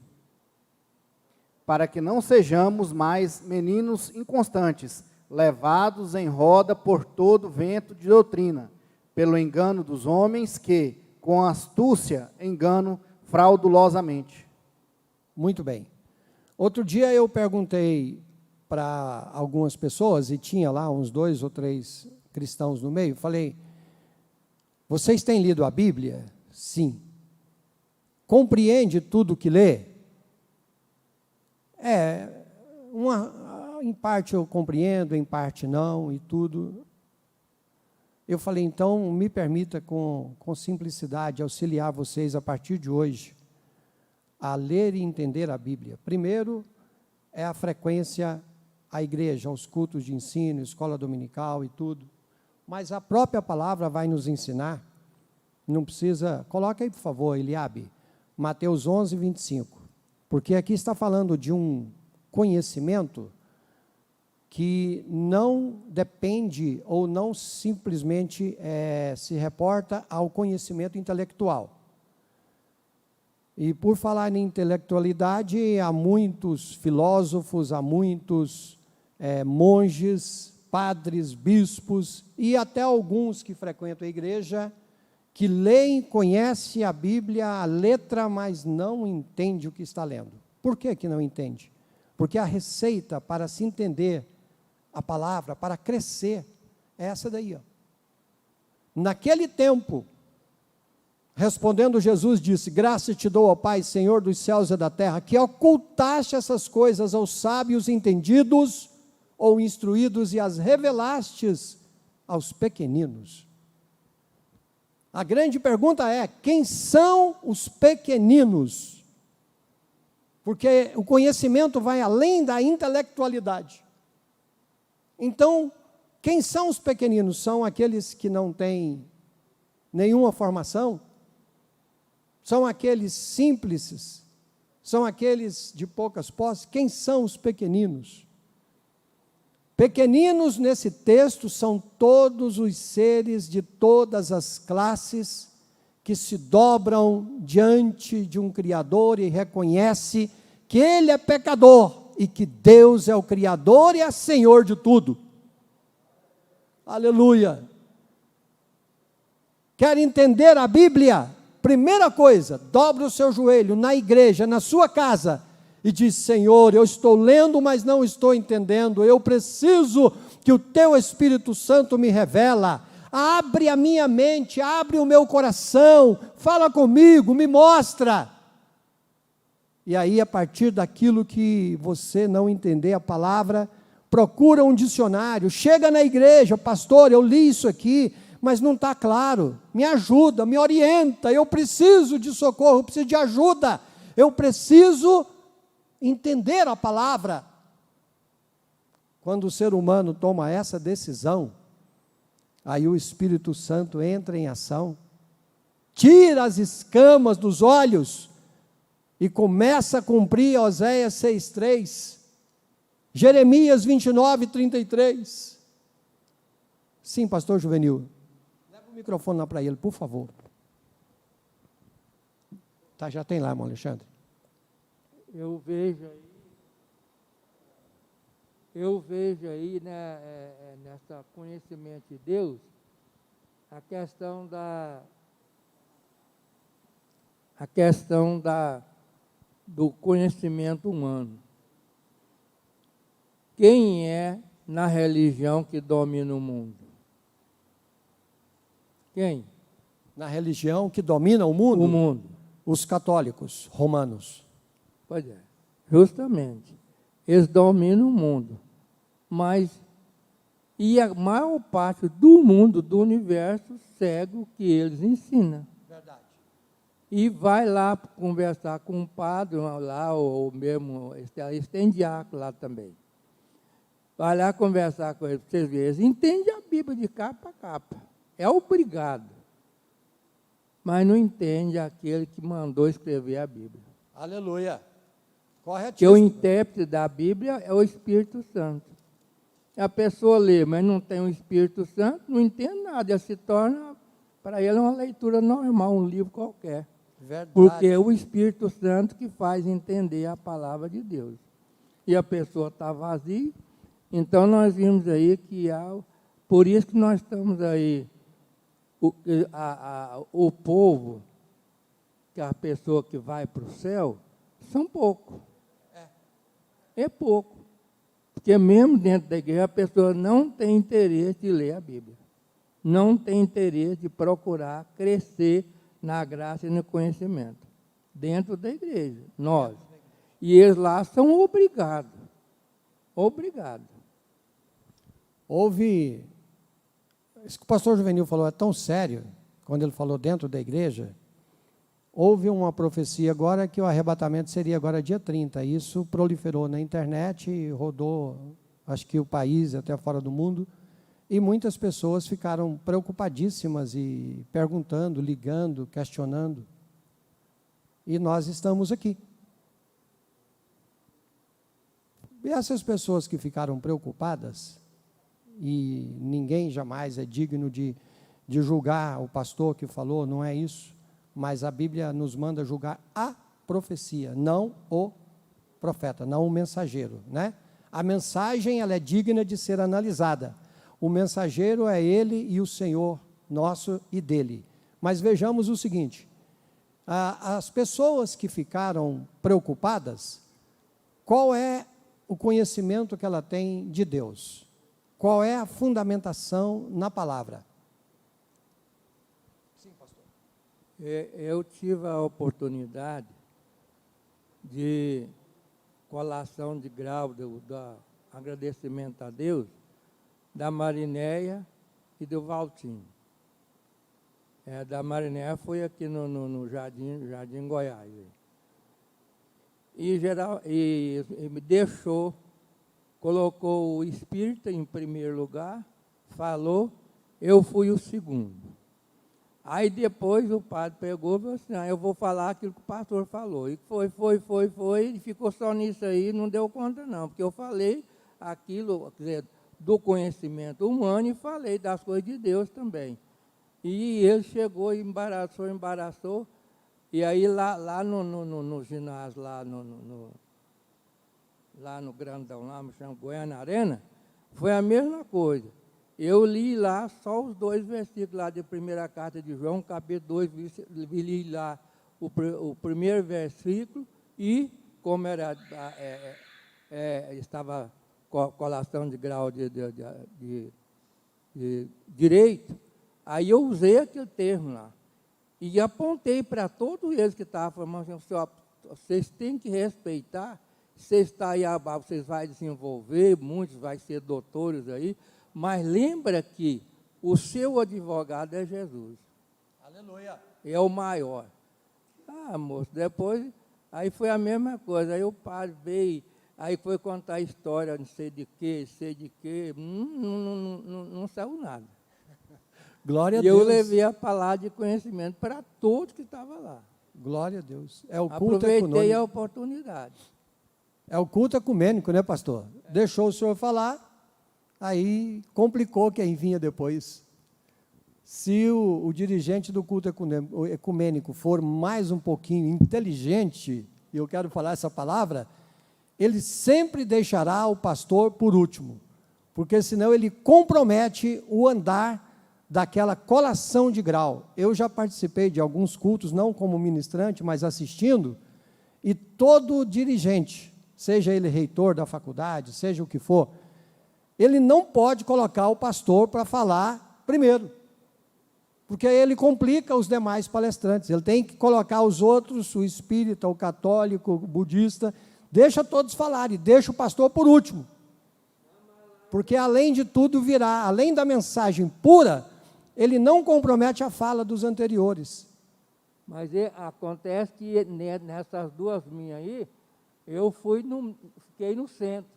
Para que não sejamos mais meninos inconstantes, levados em roda por todo vento de doutrina, pelo engano dos homens que, com astúcia, enganam fraudulosamente. Muito bem. Outro dia eu perguntei para algumas pessoas, e tinha lá uns 2 ou 3 cristãos no meio, falei: vocês têm lido a Bíblia? Sim. Compreende tudo que lê? Em parte eu compreendo, em parte não, e tudo. Eu falei, então, me permita com simplicidade auxiliar vocês a partir de hoje a ler e entender a Bíblia. Primeiro, é a frequência à igreja, aos cultos de ensino, escola dominical e tudo. Mas a própria palavra vai nos ensinar Não precisa, coloca aí, por favor, Eliabe, Mateus 11, 25. Porque aqui está falando de um conhecimento que não depende ou não simplesmente se reporta ao conhecimento intelectual. E por falar em intelectualidade, há muitos filósofos, há muitos monges, padres, bispos e até alguns que frequentam a igreja, que leem, conhecem a Bíblia, a letra, mas não entende o que está lendo. Por que que não entende? Porque a receita para se entender a palavra, para crescer, é essa daí, ó. Naquele tempo, respondendo Jesus disse, graça te dou, ó Pai, Senhor dos céus e da terra, que ocultaste essas coisas aos sábios entendidos ou instruídos e as revelastes aos pequeninos. A grande pergunta é, quem são os pequeninos? Porque o conhecimento vai além da intelectualidade. Então, quem são os pequeninos? São aqueles que não têm nenhuma formação? São aqueles simples? São aqueles de poucas posses? Quem são os pequeninos? Pequeninos nesse texto são todos os seres de todas as classes que se dobram diante de um Criador e reconhece que Ele é pecador e que Deus é o Criador e é Senhor de tudo. Aleluia! Quer entender a Bíblia? Primeira coisa, dobre o seu joelho na igreja, na sua casa, e diz, Senhor, eu estou lendo, mas não estou entendendo, eu preciso que o Teu Espírito Santo me revela, abre a minha mente, abre o meu coração, fala comigo, me mostra. E aí, a partir daquilo que você não entender a palavra, procura um dicionário, chega na igreja, pastor, eu li isso aqui, mas não está claro, me ajuda, me orienta, eu preciso de socorro, eu preciso de ajuda, eu preciso entender a palavra. Quando o ser humano toma essa decisão, aí o Espírito Santo entra em ação, tira as escamas dos olhos e começa a cumprir Oséias 6,3, Jeremias 29:33. Sim, pastor Juvenil, leva o microfone lá para ele, por favor. Tá, já tem lá, irmão Alexandre. Eu vejo aí, né, nessa conhecimento de Deus, a questão do conhecimento humano. Quem é na religião que domina o mundo? Quem? Na religião que domina o mundo? O mundo. Os católicos romanos. Pois é, justamente. Eles dominam o mundo. E a maior parte do mundo, do universo, segue o que eles ensinam. Verdade. E vai lá conversar com um padre lá, ou mesmo, eles têm diácono lá também. Vai lá conversar com eles, para vocês verem. Eles entendem a Bíblia de capa a capa. É obrigado. Mas não entende aquele que mandou escrever a Bíblia. Aleluia. Corretíssimo. Que o intérprete da Bíblia é o Espírito Santo. A pessoa lê, mas não tem o Espírito Santo, não entende nada. Ela se torna, para ele, uma leitura normal, um livro qualquer. Verdade. Porque é o Espírito Santo que faz entender a palavra de Deus. E a pessoa está vazia. Então, nós vimos aí que por isso que nós estamos aí, o povo, que a pessoa que vai para o céu, são poucos. É pouco. Porque mesmo dentro da igreja, a pessoa não tem interesse de ler a Bíblia. Não tem interesse de procurar crescer na graça e no conhecimento. Dentro da igreja, nós. E eles lá são obrigados. Obrigados. Houve, isso que o pastor Juvenil falou é tão sério, quando ele falou dentro da igreja, houve uma profecia agora que o arrebatamento seria agora dia 30, isso proliferou na internet, rodou, acho que o país, até fora do mundo, E muitas pessoas ficaram preocupadíssimas e perguntando, ligando, questionando. E nós estamos aqui. E essas pessoas que ficaram preocupadas, e ninguém jamais é digno de julgar o pastor que falou, não é isso, mas a Bíblia nos manda julgar a profecia, não o profeta, não o mensageiro, né? A mensagem, ela é digna de ser analisada. O mensageiro é ele e o Senhor nosso e dele. Mas vejamos o seguinte, as pessoas que ficaram preocupadas, qual é o conhecimento que ela tem de Deus? Qual é a fundamentação na palavra? Sim, pastor. Eu tive a oportunidade de colação de grau do agradecimento a Deus da Marinéia e do Valtinho. Da Marinéia foi aqui no Jardim Goiás. E me deixou, colocou o Espírito em primeiro lugar, falou, eu fui o segundo. Aí depois o padre pegou e falou assim, eu vou falar aquilo que o pastor falou. E foi, e ficou só nisso aí, não deu conta não, porque eu falei aquilo, quer dizer, do conhecimento humano e falei das coisas de Deus também. E ele chegou e embaraçou, e aí lá no ginásio, lá no Grandão, lá me chama Goiânia Arena, foi a mesma coisa. Eu li lá só os 2 versículos lá de primeira carta de João, capítulo 2, li lá o primeiro versículo e, como era, estava colação de grau de direito, aí eu usei aquele termo lá. E apontei para todos eles que estavam falando, vocês têm que respeitar, vocês estão aí, vocês vão desenvolver, muitos vão ser doutores aí, mas lembra que o seu advogado é Jesus. Aleluia. É o maior. Moço, depois, aí foi a mesma coisa, aí o padre veio, aí foi contar a história, não sei de quê, não saiu nada. Glória a E Deus. eu levei a palavra de conhecimento para todos que estavam lá. Glória a Deus. É o culto Aproveitei ecumênico. a oportunidade. É o culto ecumênico, né, pastor? Deixou o senhor falar, aí complicou quem vinha depois. Se o dirigente do culto ecumênico for mais um pouquinho inteligente, e eu quero falar essa palavra, ele sempre deixará o pastor por último, porque senão ele compromete o andar daquela colação de grau. Eu já participei de alguns cultos, não como ministrante, mas assistindo, e todo dirigente, seja ele reitor da faculdade, seja o que for, ele não pode colocar o pastor para falar primeiro, porque aí ele complica os demais palestrantes. Ele tem que colocar os outros, o espírita, o católico, o budista, deixa todos falarem, deixa o pastor por último, porque além de tudo virá, além da mensagem pura, ele não compromete a fala dos anteriores. Mas acontece que nessas duas minhas aí, eu fiquei no centro.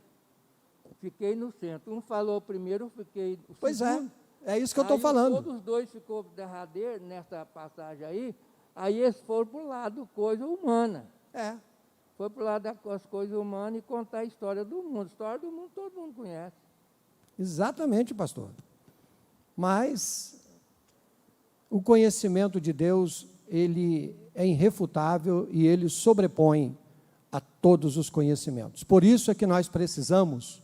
Um falou primeiro, eu fiquei o Pois segundo. é isso que eu estou falando. Todos os dois ficou derradeiro nessa passagem aí eles foram para o lado coisa humana. Foi para o lado das coisas humanas e contar a história do mundo. A história do mundo todo mundo conhece. Exatamente, pastor. Mas o conhecimento de Deus, ele é irrefutável e ele sobrepõe a todos os conhecimentos. Por isso é que nós precisamos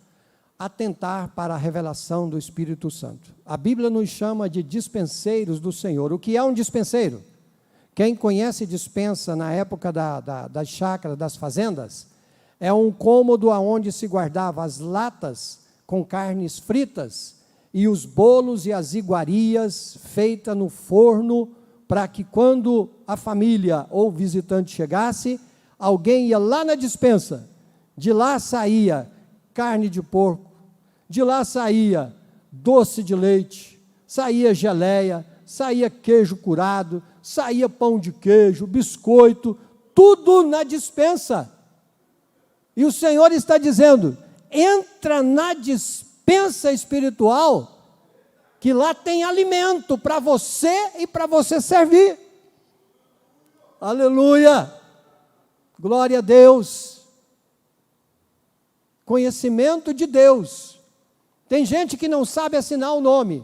atentar para a revelação do Espírito Santo. A Bíblia nos chama de dispenseiros do Senhor. O que é um dispenseiro? Quem conhece dispensa na época das chácaras, das fazendas, é um cômodo onde se guardava as latas com carnes fritas e os bolos e as iguarias feitas no forno, para que quando a família ou o visitante chegasse, alguém ia lá na despensa, de lá saía carne de porco, de lá saía doce de leite, saía geleia, saía queijo curado, saía pão de queijo, biscoito, tudo na despensa. E o Senhor está dizendo, entra na despensa espiritual que lá tem alimento para você e para você servir. Aleluia! Glória a Deus. Conhecimento de Deus. Tem gente que não sabe assinar o nome,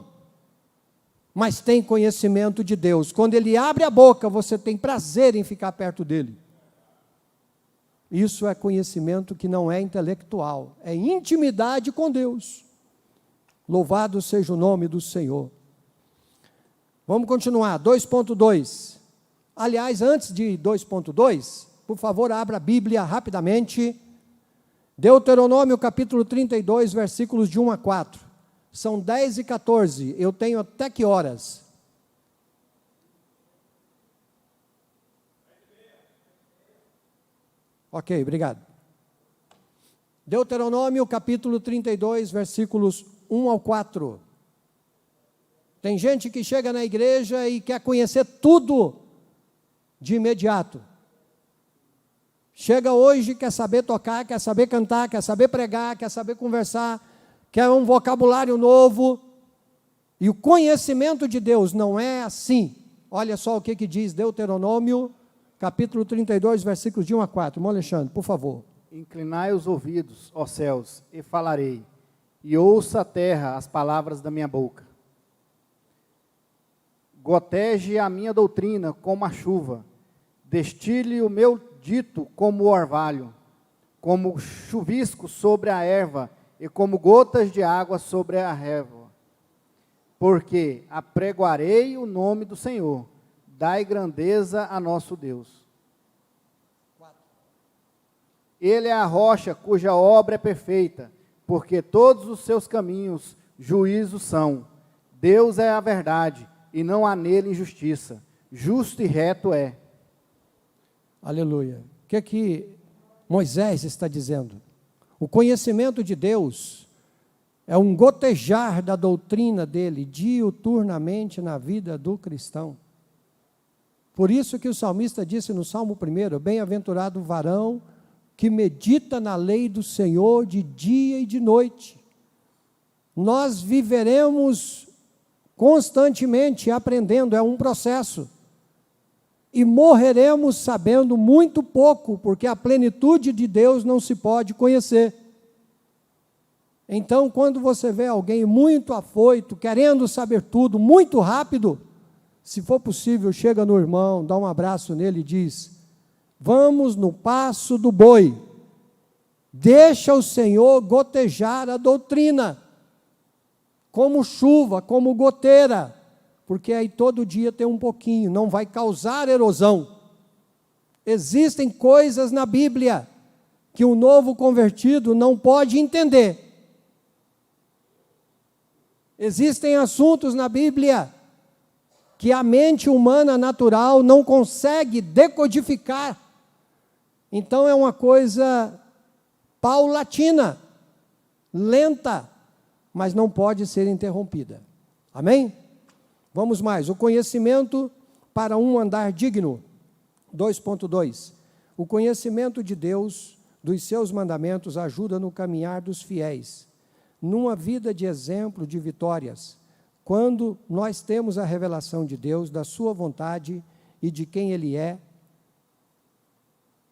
mas tem conhecimento de Deus. Quando ele abre a boca, você tem prazer em ficar perto dele. Isso é conhecimento que não é intelectual, é intimidade com Deus. Louvado seja o nome do Senhor. Vamos continuar, 2.2. Aliás, antes de 2.2, por favor, abra a Bíblia rapidamente. Deuteronômio capítulo 32, versículos de 1 a 4. São 10 e 14, eu tenho até que horas? Ok, obrigado. Deuteronômio capítulo 32, versículos 1 ao 4. Tem gente que chega na igreja e quer conhecer tudo de imediato. Chega hoje, quer saber tocar, quer saber cantar, quer saber pregar, quer saber conversar, quer um vocabulário novo. E o conhecimento de Deus não é assim. Olha só o que diz Deuteronômio, capítulo 32, versículos de 1 a 4. Irmão Alexandre, por favor. Inclinai os ouvidos, ó céus, e falarei, e ouça a terra as palavras da minha boca. Goteje a minha doutrina como a chuva, destile o meu dito como o orvalho, como chuvisco sobre a erva, e como gotas de água sobre a relva. Porque apregoarei o nome do Senhor, dai grandeza a nosso Deus. Ele é a rocha cuja obra é perfeita, porque todos os seus caminhos juízos são. Deus é a verdade, e não há nele injustiça. Justo e reto é. Aleluia. O que é que Moisés está dizendo? O conhecimento de Deus é um gotejar da doutrina dele diuturnamente na vida do cristão. Por isso que o salmista disse no Salmo 1, bem-aventurado o varão que medita na lei do Senhor de dia e de noite. Nós viveremos constantemente aprendendo, é um processo. E morreremos sabendo muito pouco, porque a plenitude de Deus não se pode conhecer. Então, quando você vê alguém muito afoito, querendo saber tudo, muito rápido, se for possível, chega no irmão, dá um abraço nele e diz: vamos no passo do boi, deixa o Senhor gotejar a doutrina, como chuva, como goteira, porque aí todo dia tem um pouquinho, não vai causar erosão. Existem coisas na Bíblia que o novo convertido não pode entender. Existem assuntos na Bíblia que a mente humana natural não consegue decodificar. Então é uma coisa paulatina, lenta, mas não pode ser interrompida. Amém? Vamos mais. O conhecimento para um andar digno. 2.2. O conhecimento de Deus, dos seus mandamentos, ajuda no caminhar dos fiéis, numa vida de exemplo de vitórias. Quando nós temos a revelação de Deus, da sua vontade e de quem Ele é,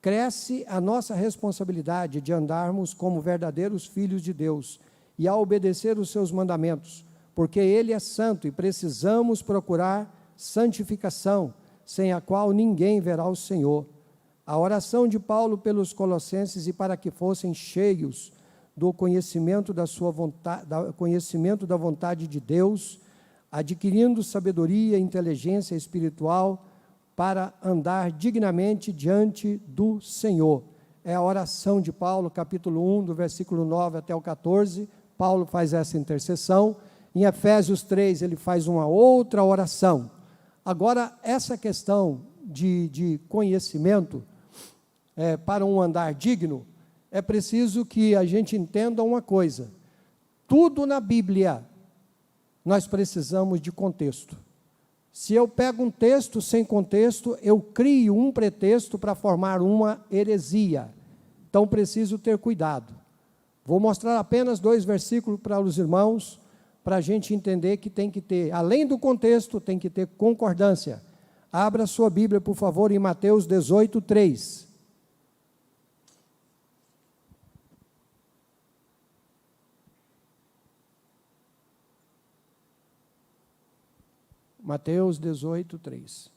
cresce a nossa responsabilidade de andarmos como verdadeiros filhos de Deus e a obedecer os seus mandamentos, porque Ele é santo e precisamos procurar santificação, sem a qual ninguém verá o Senhor. A oração de Paulo pelos Colossenses e para que fossem cheios do conhecimento da sua vontade, conhecimento da vontade de Deus, adquirindo sabedoria e inteligência espiritual para andar dignamente diante do Senhor. É a oração de Paulo, capítulo 1, do versículo 9 até o 14, Paulo faz essa intercessão. Em Efésios 3, ele faz uma outra oração. Agora, essa questão de conhecimento para um andar digno, é preciso que a gente entenda uma coisa. Tudo na Bíblia, nós precisamos de contexto. Se eu pego um texto sem contexto, eu crio um pretexto para formar uma heresia. Então, preciso ter cuidado. Vou mostrar apenas 2 versículos para os irmãos. para a gente entender que tem que ter, além do contexto, tem que ter concordância. Abra sua Bíblia, por favor, em Mateus 18, 3. Mateus 18, 3.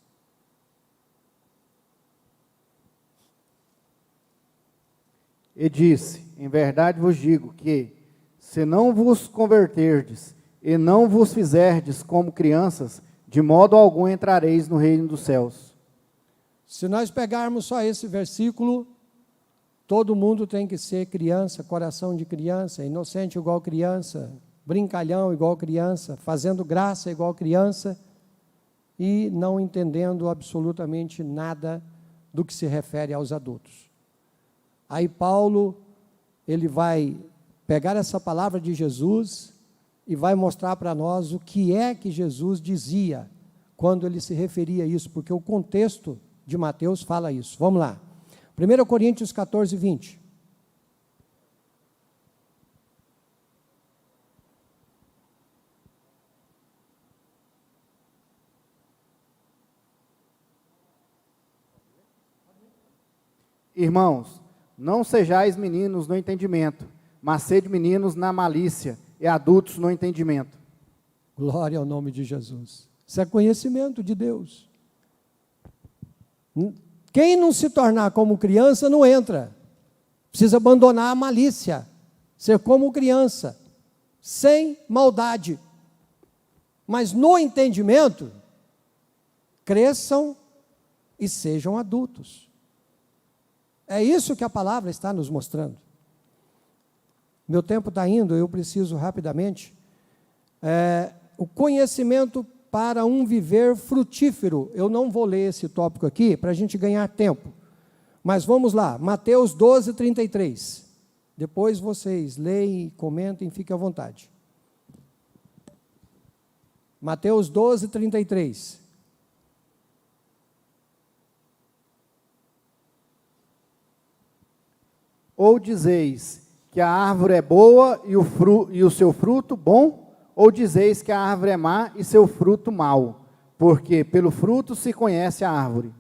E disse: em verdade vos digo que, se não vos converterdes e não vos fizerdes como crianças, de modo algum entrareis no reino dos céus. Se nós pegarmos só esse versículo, todo mundo tem que ser criança, coração de criança, inocente igual criança, brincalhão igual criança, fazendo graça igual criança, e não entendendo absolutamente nada do que se refere aos adultos. Aí Paulo, ele vai pegar essa palavra de Jesus e vai mostrar para nós o que é que Jesus dizia quando ele se referia a isso, porque o contexto de Mateus fala isso. Vamos lá. 1 Coríntios 14, 20. Irmãos, não sejais meninos no entendimento, mas sede meninos na malícia e adultos no entendimento. Glória ao nome de Jesus. Isso é conhecimento de Deus. Quem não se tornar como criança não entra. Precisa abandonar a malícia, ser como criança, sem maldade. Mas no entendimento, cresçam e sejam adultos. É isso que a palavra está nos mostrando. Meu tempo está indo, eu preciso rapidamente. O conhecimento para um viver frutífero. Eu não vou ler esse tópico aqui para a gente ganhar tempo. Mas vamos lá, Mateus 12, 33. Depois vocês leem, comentem, fiquem à vontade. Mateus 12, 33. Ou dizeis que a árvore é boa e o seu fruto bom, ou dizeis que a árvore é má e seu fruto mau, porque pelo fruto se conhece a árvore.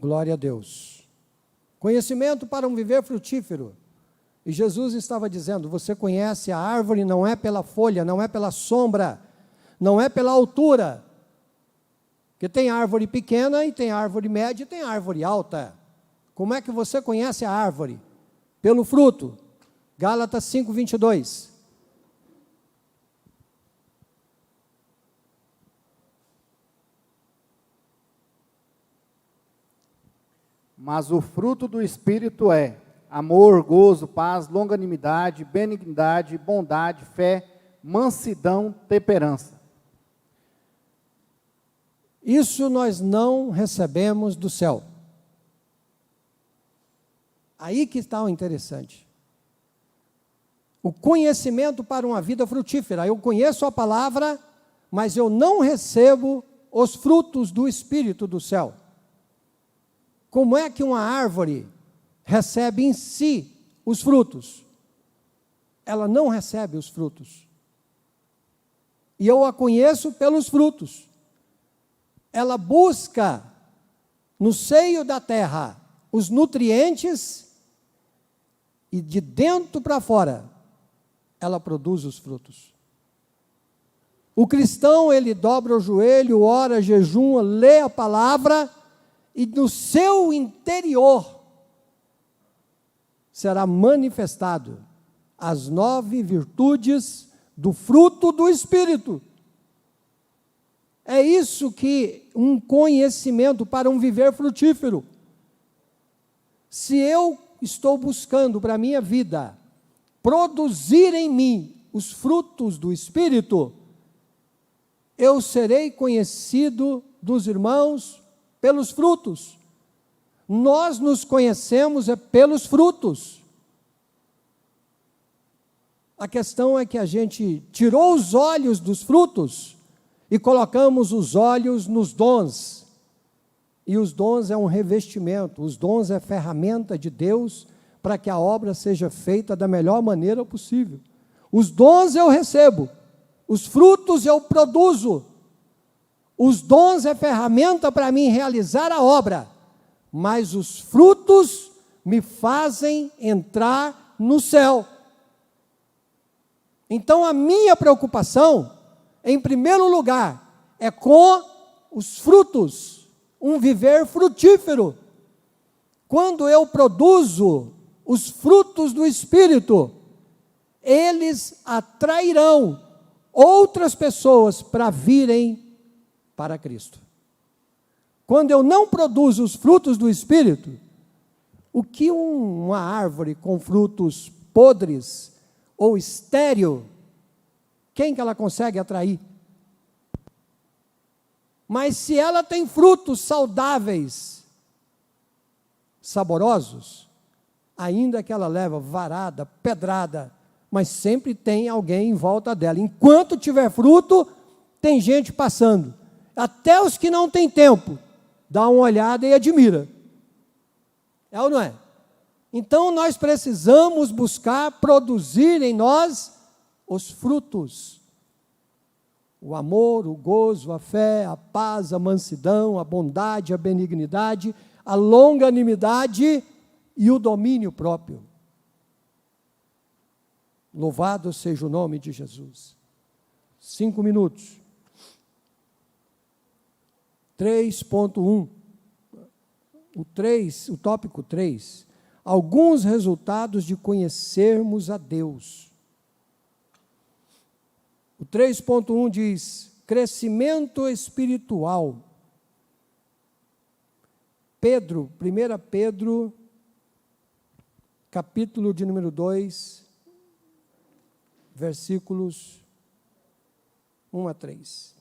Glória a Deus. Conhecimento para um viver frutífero. E Jesus estava dizendo, você conhece a árvore não é pela folha, não é pela sombra, não é pela altura. Porque tem árvore pequena e tem árvore média e tem árvore alta. Como é que você conhece a árvore? Pelo fruto. Gálatas 5, 22. Mas o fruto do Espírito é amor, gozo, paz, longanimidade, benignidade, bondade, fé, mansidão, temperança. Isso nós não recebemos do céu. Aí que está o interessante. O conhecimento para uma vida frutífera. Eu conheço a palavra, mas eu não recebo os frutos do Espírito do céu. Como é que uma árvore recebe em si os frutos? Ela não recebe os frutos. E eu a conheço pelos frutos. Ela busca no seio da terra os nutrientes e de dentro para fora ela produz os frutos. O cristão, ele dobra o joelho, ora, jejuma, lê a palavra e no seu interior será manifestado as 9 virtudes do fruto do Espírito. É isso que um conhecimento para um viver frutífero. Se eu estou buscando para a minha vida produzir em mim os frutos do Espírito, eu serei conhecido dos irmãos pelos frutos. Nós nos conhecemos pelos frutos. A questão é que a gente tirou os olhos dos frutos e colocamos os olhos nos dons. E os dons é um revestimento, os dons é ferramenta de Deus para que a obra seja feita da melhor maneira possível. Os dons eu recebo, Os frutos eu produzo. Os dons é ferramenta para mim realizar a obra, mas os frutos me fazem entrar no céu. Então a minha preocupação, em primeiro lugar, é com os frutos, um viver frutífero. Quando eu produzo os frutos do Espírito, eles atrairão outras pessoas para virem para Cristo. Quando eu não produzo os frutos do Espírito, o que uma árvore com frutos podres ou estéril, quem que ela consegue atrair? Mas se ela tem frutos saudáveis, saborosos, ainda que ela leva varada, pedrada, mas sempre tem alguém em volta dela. Enquanto tiver fruto, tem gente passando. Até os que não têm tempo, dá uma olhada e admira. É ou não é? Então nós precisamos buscar produzir em nós os frutos. O amor, o gozo, a fé, a paz, a mansidão, a bondade, a benignidade, a longanimidade e o domínio próprio. Louvado seja o nome de Jesus. 5 minutos. 3.1. O tópico 3. Alguns resultados de conhecermos a Deus. O 3.1 diz: crescimento espiritual. Pedro, 1 Pedro, capítulo de número 2, versículos 1 a 3.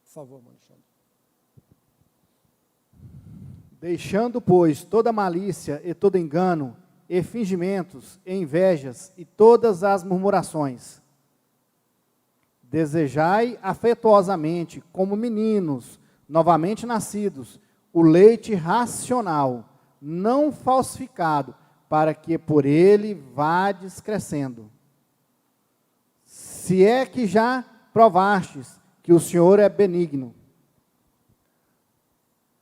Por favor, Alexandre. Deixando, pois, toda malícia e todo engano, e fingimentos, e invejas, e todas as murmurações. Desejai afetuosamente, como meninos, novamente nascidos, o leite racional, não falsificado, para que por ele vades crescendo. Se é que já provastes que o Senhor é benigno.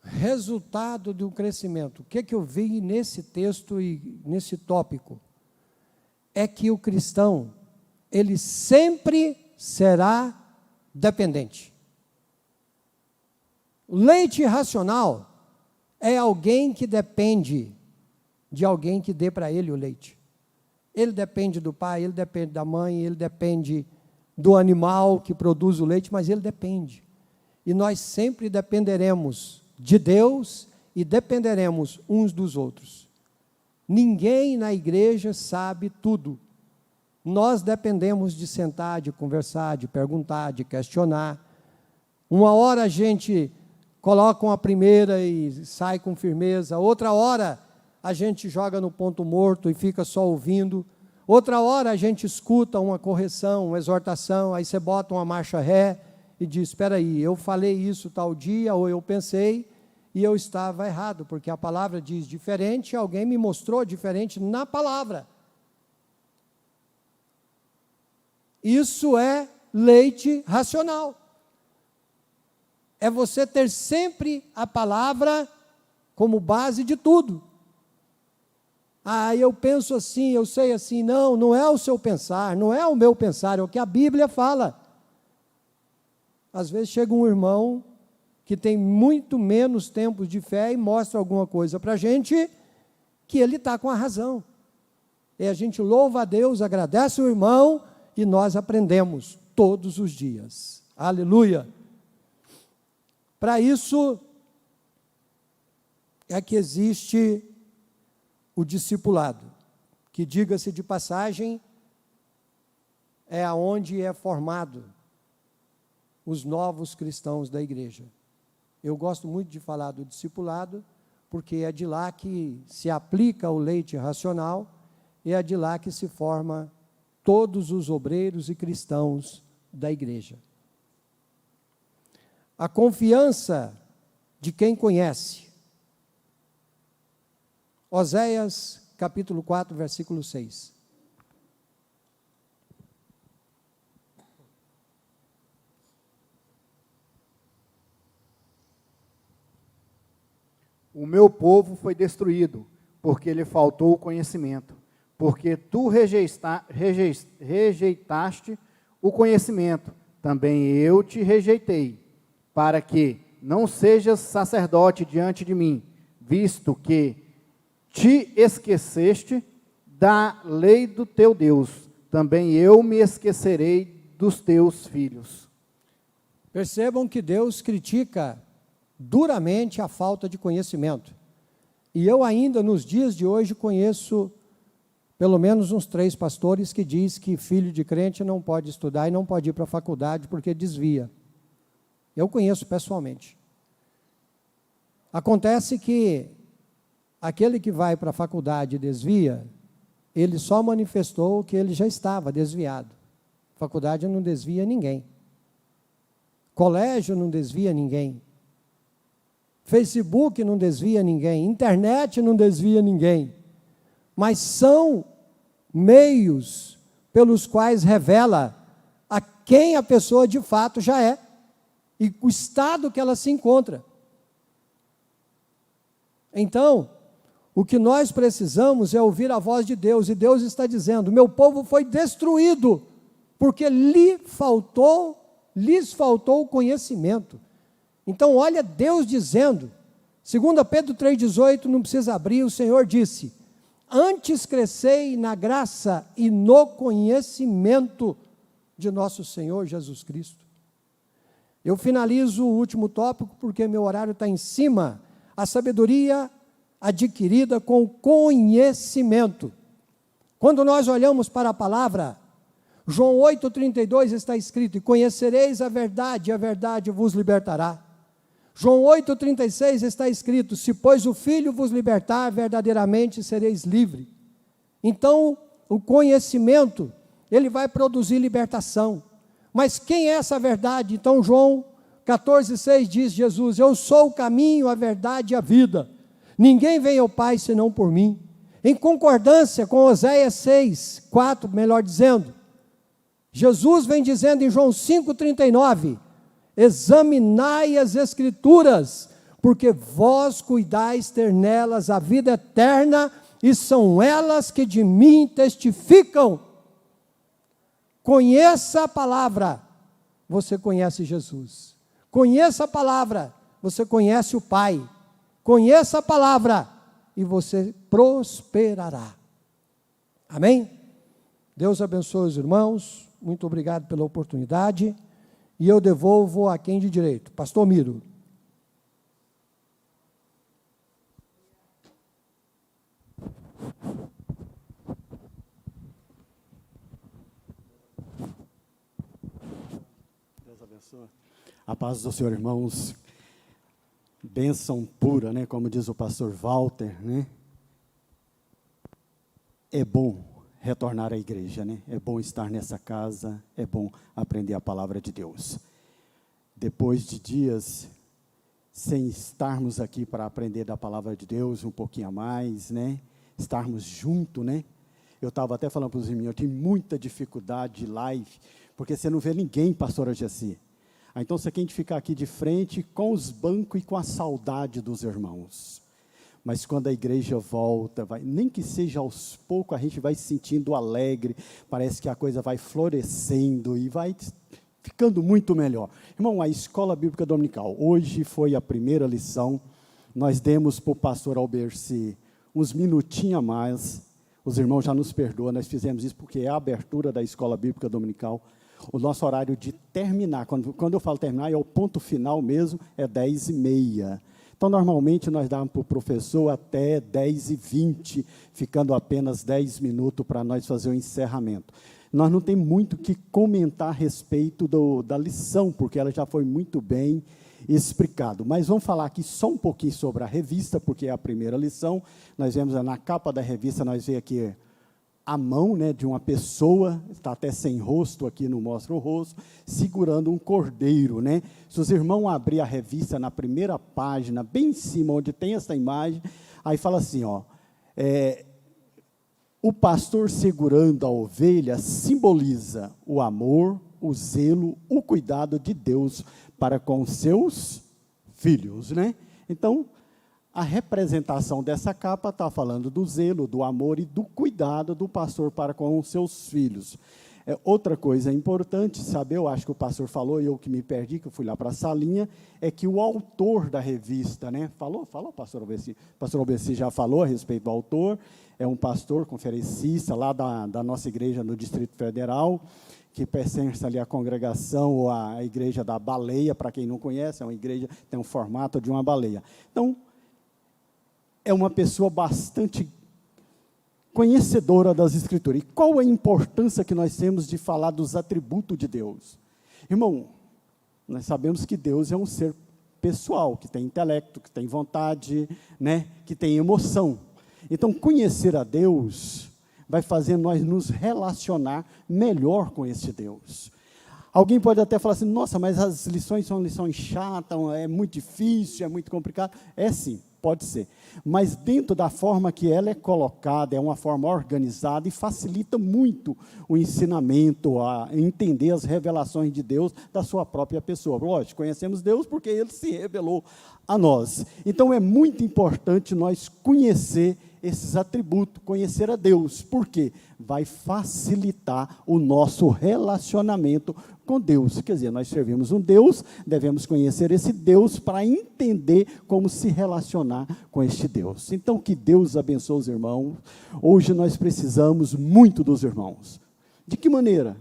Resultado do crescimento. O que eu vi nesse texto e nesse tópico? É que o cristão, ele sempre será dependente. O leite racional é alguém que depende de alguém que dê para ele o leite. Ele depende do pai, ele depende da mãe, ele depende do animal que produz o leite, mas ele depende. E nós sempre dependeremos de Deus e dependeremos uns dos outros. Ninguém na igreja sabe tudo. Nós dependemos de sentar, de conversar, de perguntar, de questionar. Uma hora a gente coloca uma primeira e sai com firmeza, outra hora a gente joga no ponto morto e fica só ouvindo, outra hora a gente escuta uma correção, uma exortação, aí você bota uma marcha ré e diz: espera aí, eu falei isso tal dia, ou eu pensei, e eu estava errado, porque a palavra diz diferente, alguém me mostrou diferente na palavra. Isso é leite racional. É você ter sempre a palavra como base de tudo. Ah, eu penso assim, eu sei assim. Não, não é o seu pensar, não é o meu pensar, é o que a Bíblia fala. Às vezes chega um irmão que tem muito menos tempo de fé e mostra alguma coisa para a gente que ele está com a razão. E a gente louva a Deus, agradece o irmão e nós aprendemos todos os dias. Aleluia! Para isso é que existe o discipulado, que, diga-se de passagem, é aonde é formado os novos cristãos da igreja. Eu gosto muito de falar do discipulado, porque é de lá que se aplica o leite racional, e é de lá que se forma todos os obreiros e cristãos da igreja. A confiança de quem conhece. Oséias, capítulo 4, versículo 6. o meu povo foi destruído, porque lhe faltou o conhecimento. Porque tu rejeitaste o conhecimento, também eu te rejeitei, para que não sejas sacerdote diante de mim, visto que te esqueceste da lei do teu Deus, também eu me esquecerei dos teus filhos. Percebam que Deus critica duramente a falta de conhecimento. E eu ainda, nos dias de hoje, conheço pelo menos uns 3 pastores que diz que filho de crente não pode estudar e não pode ir para a faculdade porque desvia. Eu conheço pessoalmente. Acontece que aquele que vai para a faculdade e desvia, ele só manifestou que ele já estava desviado. Faculdade não desvia ninguém. Colégio não desvia ninguém. Facebook não desvia ninguém. Internet não desvia ninguém. Mas são meios pelos quais revela a quem a pessoa de fato já é e o estado que ela se encontra. Então, o que nós precisamos é ouvir a voz de Deus, e Deus está dizendo: meu povo foi destruído, porque lhes faltou o conhecimento. Então, olha Deus dizendo, 2 Pedro 3,18, não precisa abrir, o Senhor disse: antes crescei na graça e no conhecimento de nosso Senhor Jesus Cristo. Eu finalizo o último tópico, porque meu horário está em cima. A sabedoria adquirida com conhecimento. Quando nós olhamos para a palavra, João 8,32 está escrito: e conhecereis a verdade vos libertará. João 8,36 está escrito: se pois o Filho vos libertar, verdadeiramente sereis livres. Então, o conhecimento, ele vai produzir libertação. Mas quem é essa verdade? Então, João 14,6 diz Jesus: eu sou o caminho, a verdade e a vida. Ninguém vem ao Pai senão por mim. Em concordância com Oséias 6,4, melhor dizendo, Jesus vem dizendo em João 5,39, examinai as Escrituras, porque vós cuidais ter nelas a vida eterna, e são elas que de mim testificam. Conheça a palavra, você conhece Jesus. Conheça a palavra, você conhece o Pai. Conheça a palavra e você prosperará. Amém? Deus abençoe os irmãos. Muito obrigado pela oportunidade. E eu devolvo a quem de direito. Pastor Miro. Deus abençoe. A paz do Senhor, irmãos. Bênção pura, né? Como diz o pastor Walter, né? É bom retornar à igreja, né? É bom estar nessa casa, é bom aprender a palavra de Deus. Depois de dias sem estarmos aqui para aprender da palavra de Deus um pouquinho a mais, né? Estarmos juntos, né? Eu estava até falando para os irmãos, eu tenho muita dificuldade de live, porque você não vê ninguém, pastora Jessi. Então você tem que ficar aqui de frente com os bancos e com a saudade dos irmãos. Mas quando a igreja volta, nem que seja aos poucos, a gente vai se sentindo alegre, parece que a coisa vai florescendo e vai ficando muito melhor. Irmão, a Escola Bíblica Dominical, hoje foi a primeira lição, nós demos para o pastor Alberci uns minutinhos a mais, os irmãos já nos perdoam, nós fizemos isso porque é a abertura da Escola Bíblica Dominical. O nosso horário de terminar, quando eu falo terminar, é o ponto final mesmo, é 10h30. Então, normalmente, nós dávamos para o professor até 10h20, ficando apenas 10 minutos para nós fazer o encerramento. Nós não temos muito o que comentar a respeito da lição, porque ela já foi muito bem explicada. Mas vamos falar aqui só um pouquinho sobre a revista, porque é a primeira lição. Nós vemos na capa da revista, nós vemos aqui a mão, né, de uma pessoa, está até sem rosto, aqui não mostra o rosto, segurando um cordeiro, né? Se os irmãos abrirem a revista na primeira página, bem em cima, onde tem essa imagem, aí fala assim, ó, o pastor segurando a ovelha simboliza o amor, o zelo, o cuidado de Deus para com seus filhos, né? Então, a representação dessa capa está falando do zelo, do amor e do cuidado do pastor para com os seus filhos. Outra coisa importante saber, eu acho que o pastor falou, e eu que me perdi, que eu fui lá para a salinha, é que o autor da revista, né? Falou, pastor Albeci? Pastor Albeci já falou a respeito do autor, é um pastor conferencista lá da nossa igreja no Distrito Federal, que pertence ali à congregação ou à igreja da baleia, para quem não conhece, é uma igreja que tem um formato de uma baleia. Então, é uma pessoa bastante conhecedora das Escrituras. E qual a importância que nós temos de falar dos atributos de Deus? Irmão, nós sabemos que Deus é um ser pessoal, que tem intelecto, que tem vontade, né, que tem emoção. Então, conhecer a Deus vai fazer nós nos relacionar melhor com esse Deus. Alguém pode até falar assim, nossa, mas as lições são lições chatas, é muito difícil, é muito complicado. É sim, pode ser. Mas dentro da forma que ela é colocada, é uma forma organizada e facilita muito o ensinamento, a entender as revelações de Deus da sua própria pessoa. Lógico, conhecemos Deus porque Ele se revelou a nós. Então, é muito importante nós conhecer esses atributos, conhecer a Deus. Por quê? Vai facilitar o nosso relacionamento com Deus. Quer dizer, nós servimos um Deus, devemos conhecer esse Deus para entender como se relacionar com este Deus. Então, que Deus abençoe os irmãos. Hoje nós precisamos muito dos irmãos. De que maneira?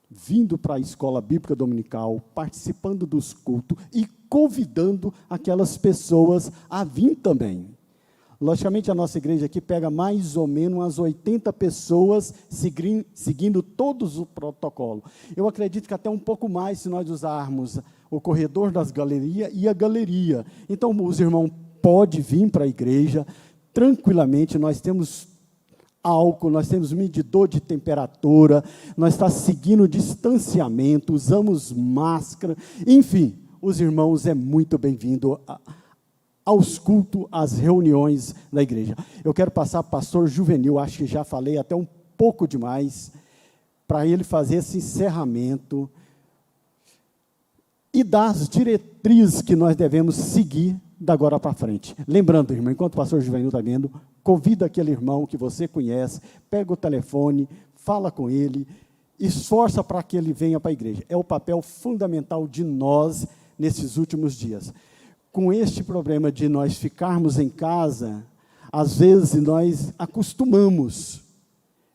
Vindo para a escola bíblica dominical, participando dos cultos e convidando aquelas pessoas a vir também. Logicamente, a nossa igreja aqui pega mais ou menos umas 80 pessoas seguindo todos o protocolo. Eu acredito que até um pouco mais se nós usarmos o corredor das galerias e a galeria. Então, os irmãos podem vir para a igreja tranquilamente, nós temos álcool, nós temos medidor de temperatura, nós estamos seguindo distanciamento, usamos máscara, enfim, os irmãos é muito bem-vindo aos cultos, às reuniões da igreja. Eu quero passar para o pastor Juvenil, acho que já falei até um pouco demais, para ele fazer esse encerramento e dar as diretrizes que nós devemos seguir da agora para frente. Lembrando, irmão, enquanto o pastor Juvenil está vendo, convida aquele irmão que você conhece, pega o telefone, fala com ele, esforça para que ele venha para a igreja. É o papel fundamental de nós nesses últimos dias. Com este problema de nós ficarmos em casa, às vezes nós acostumamos.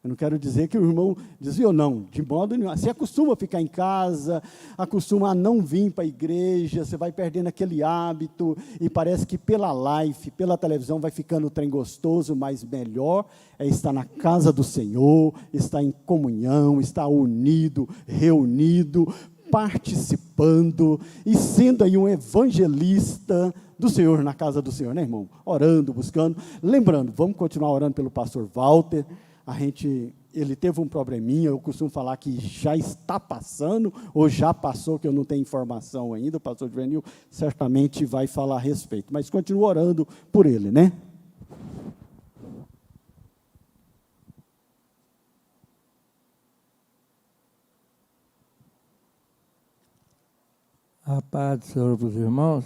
Eu não quero dizer que o irmão desviou, não, de modo nenhum. Você acostuma a ficar em casa, acostuma a não vir para a igreja, você vai perdendo aquele hábito, e parece que pela live, pela televisão, vai ficando o trem gostoso, mas melhor é estar na casa do Senhor, estar em comunhão, estar unido, reunido, participando e sendo aí um evangelista do Senhor, na casa do Senhor, né, irmão? Orando, buscando. Lembrando, vamos continuar orando pelo pastor Walter. Ele teve um probleminha, eu costumo falar que já está passando, ou já passou, que eu não tenho informação ainda, o pastor Juvenil certamente vai falar a respeito, mas continuo orando por ele, né? A paz do Senhor para os irmãos.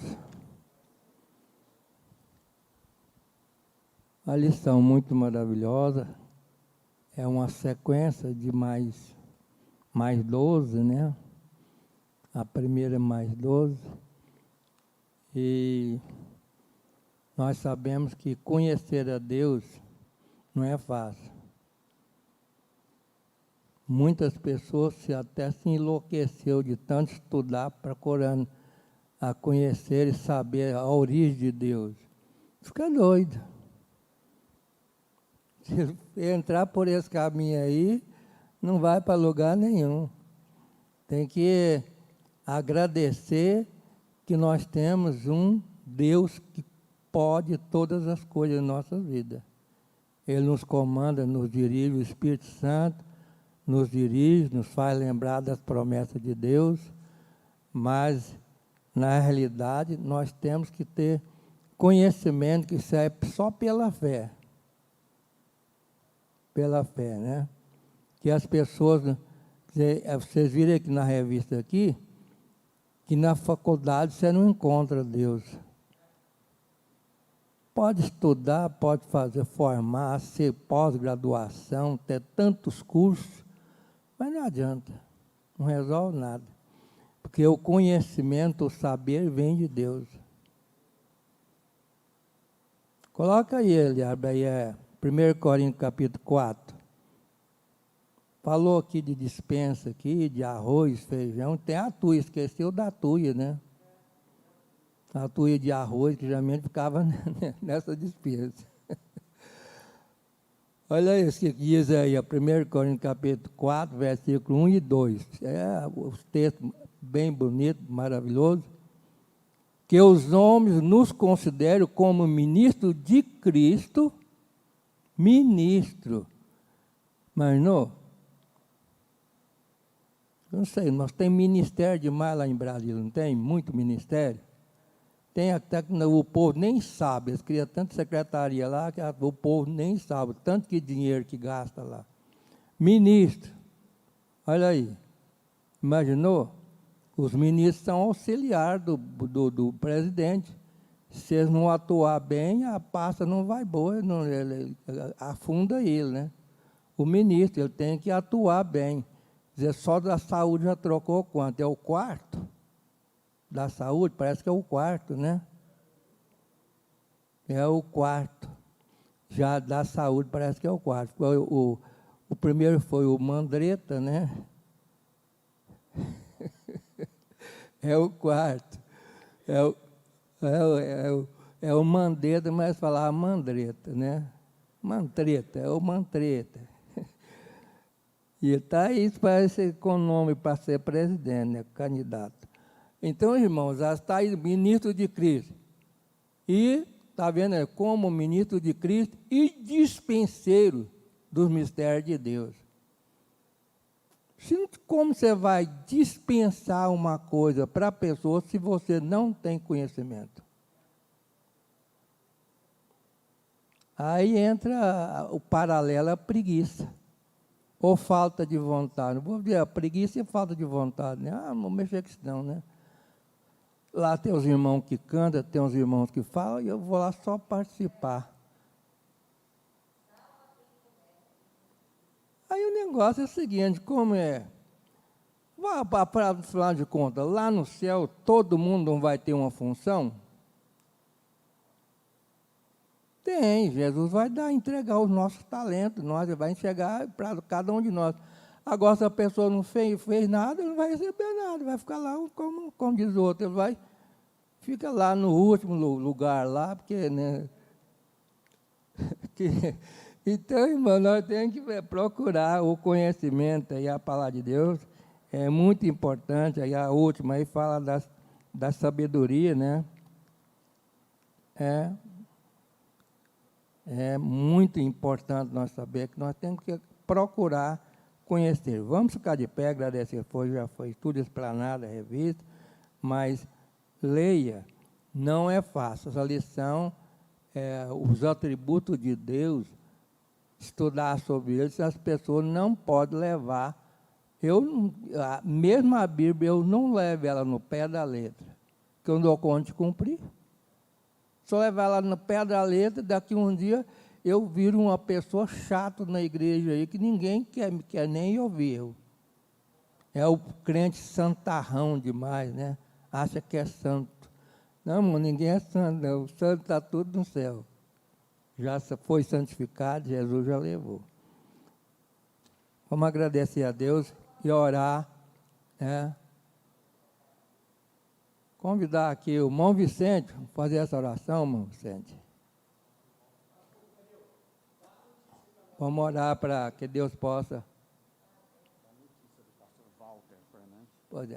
A lição muito maravilhosa. É uma sequência de mais 12, né? A primeira é mais 12. E nós sabemos que conhecer a Deus não é fácil. Muitas pessoas até se enlouqueceu de tanto estudar, procurando a conhecer e saber a origem de Deus. Fica doido. Se entrar por esse caminho aí, não vai para lugar nenhum. Tem que agradecer que nós temos um Deus que pode todas as coisas na nossa vida. Ele nos comanda, nos dirige, o Espírito Santo nos dirige, nos faz lembrar das promessas de Deus, mas, na realidade, nós temos que ter conhecimento que isso é só pela fé. Pela fé, né? Que as pessoas, vocês viram aqui na revista aqui, que na faculdade você não encontra Deus. Pode estudar, pode fazer, formar, ser pós-graduação, ter tantos cursos, mas não adianta, não resolve nada. Porque o conhecimento, o saber vem de Deus. Coloca aí, Eliabe, aí 1 Coríntios capítulo 4. Falou aqui de dispensa, aqui, de arroz, feijão, tem a tuia, esqueceu da tuia, né? A tuia de arroz, que geralmente ficava nessa dispensa. Olha isso que diz aí, 1 Coríntios capítulo 4, versículo 1 e 2. É os textos bem bonitos, maravilhosos. Que os homens nos consideram como ministro de Cristo, ministro. Mas não, eu não sei, nós temos ministério demais lá em Brasília, não tem? Muito ministério. Tem até que o povo nem sabe, eles criam tanta secretaria lá que o povo nem sabe, tanto que dinheiro que gasta lá. Ministro, olha aí, imaginou? Os ministros são auxiliares do presidente. Se eles não atuar bem, a pasta não vai boa, não, ele afunda ele, né? O ministro, ele tem que atuar bem. Quer dizer, só da saúde já trocou quanto? É o quarto? Da saúde, parece que é o quarto, né? É o quarto. Já da saúde, parece que é o quarto. O primeiro foi o Mandretta, né? É o quarto. É o Mandretta, mas falava Mandretta, né? Mantreta, é o Mantreta. E está aí, parece com nome para ser presidente, né? Candidato. Então, irmãos, está aí ministro de Cristo. E, está vendo, como ministro de Cristo e dispenseiro dos mistérios de Deus. Como você vai dispensar uma coisa para a pessoa se você não tem conhecimento? Aí entra o paralelo à preguiça. Ou falta de vontade. Vou dizer, a preguiça e falta de vontade. Né? Não vou mexer com isso não, né? Lá tem os irmãos que cantam, tem os irmãos que falam, e eu vou lá só participar. Aí o negócio é o seguinte, como é? Para afinal de contas, lá no céu, todo mundo não vai ter uma função? Tem, Jesus vai entregar os nossos talentos, nós vai entregar para cada um de nós. Agora, se a pessoa não fez nada, não vai receber nada, vai ficar lá, como diz o outro, ele fica lá no último lugar, lá, porque, né? Então, irmão, nós temos que procurar o conhecimento e a palavra de Deus, é muito importante. Aí a última aí fala da sabedoria, né? É muito importante nós saber que nós temos que procurar conhecer. Vamos ficar de pé, agradecer, já foi tudo explanado, revista, mas leia, não é fácil. Essa lição, os atributos de Deus, estudar sobre eles, as pessoas não podem levar. Mesmo a Bíblia, eu não levo ela no pé da letra, que eu não dou conta de cumprir. Se eu levar ela no pé da letra, daqui um dia eu viro uma pessoa chata na igreja aí, que ninguém quer nem ouvir. É o crente santarrão demais, né? Acha que é santo. Não, irmão, ninguém é santo, não. O santo está tudo no céu. Já foi santificado, Jesus já levou. Vamos agradecer a Deus e orar, né? Convidar aqui o irmão Vicente, vamos fazer essa oração, irmão Vicente. Vamos orar para que Deus possa. Pode,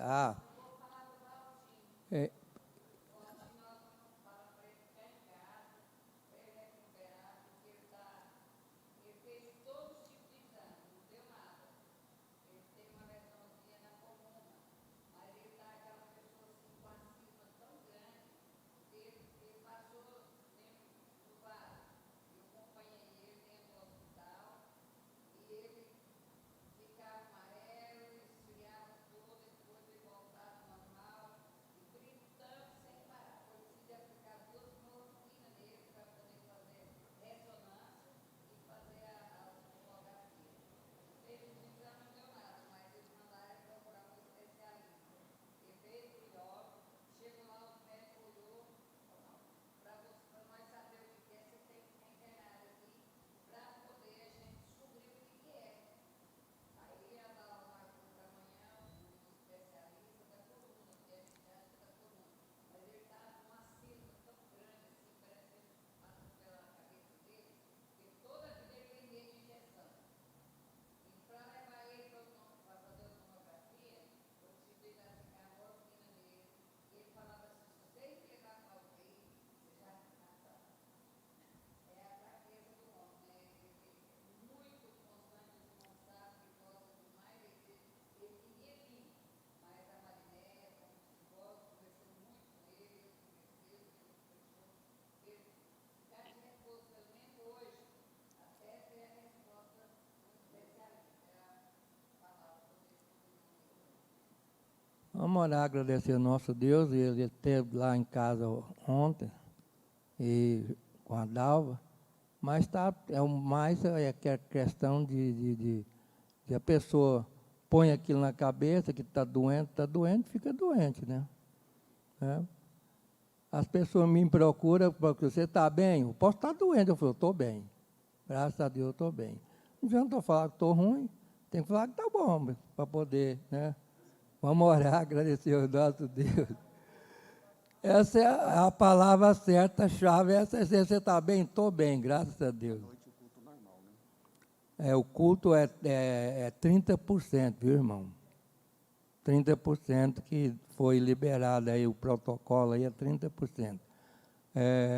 Vamos orar, agradecer ao nosso Deus. Ele esteve lá em casa ontem, e com a Dalva, mas mais é que a questão de a pessoa põe aquilo na cabeça, que está doente, fica doente, né? As pessoas me procuram, porque você está bem? Eu posso estar doente. Eu falo, estou bem. Graças a Deus, eu estou bem. Não adianta eu falar que estou ruim, tem que falar que está bom, para poder, né? Vamos orar, agradecer ao nosso Deus. Essa é a palavra certa, a chave. Essa é: você está bem? Estou bem, graças a Deus. O culto é 30%, viu, irmão? 30% que foi liberado aí, o protocolo aí é 30%.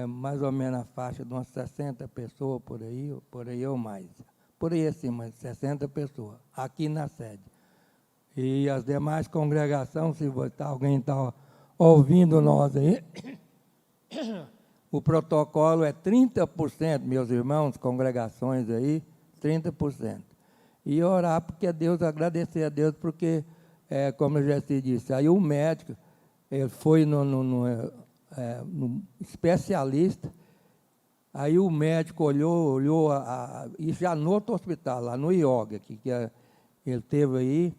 Mais ou menos a faixa de umas 60 pessoas por aí ou mais. Por aí assim, mas 60 pessoas, aqui na sede. E as demais congregações, se alguém está ouvindo nós aí, o protocolo é 30%, meus irmãos, congregações aí, 30%. E orar porque Deus, agradecer a Deus, porque, como eu já te disse, aí o médico, ele foi no especialista, aí o médico olhou e já no outro hospital, lá no Ioga, que ele teve aí,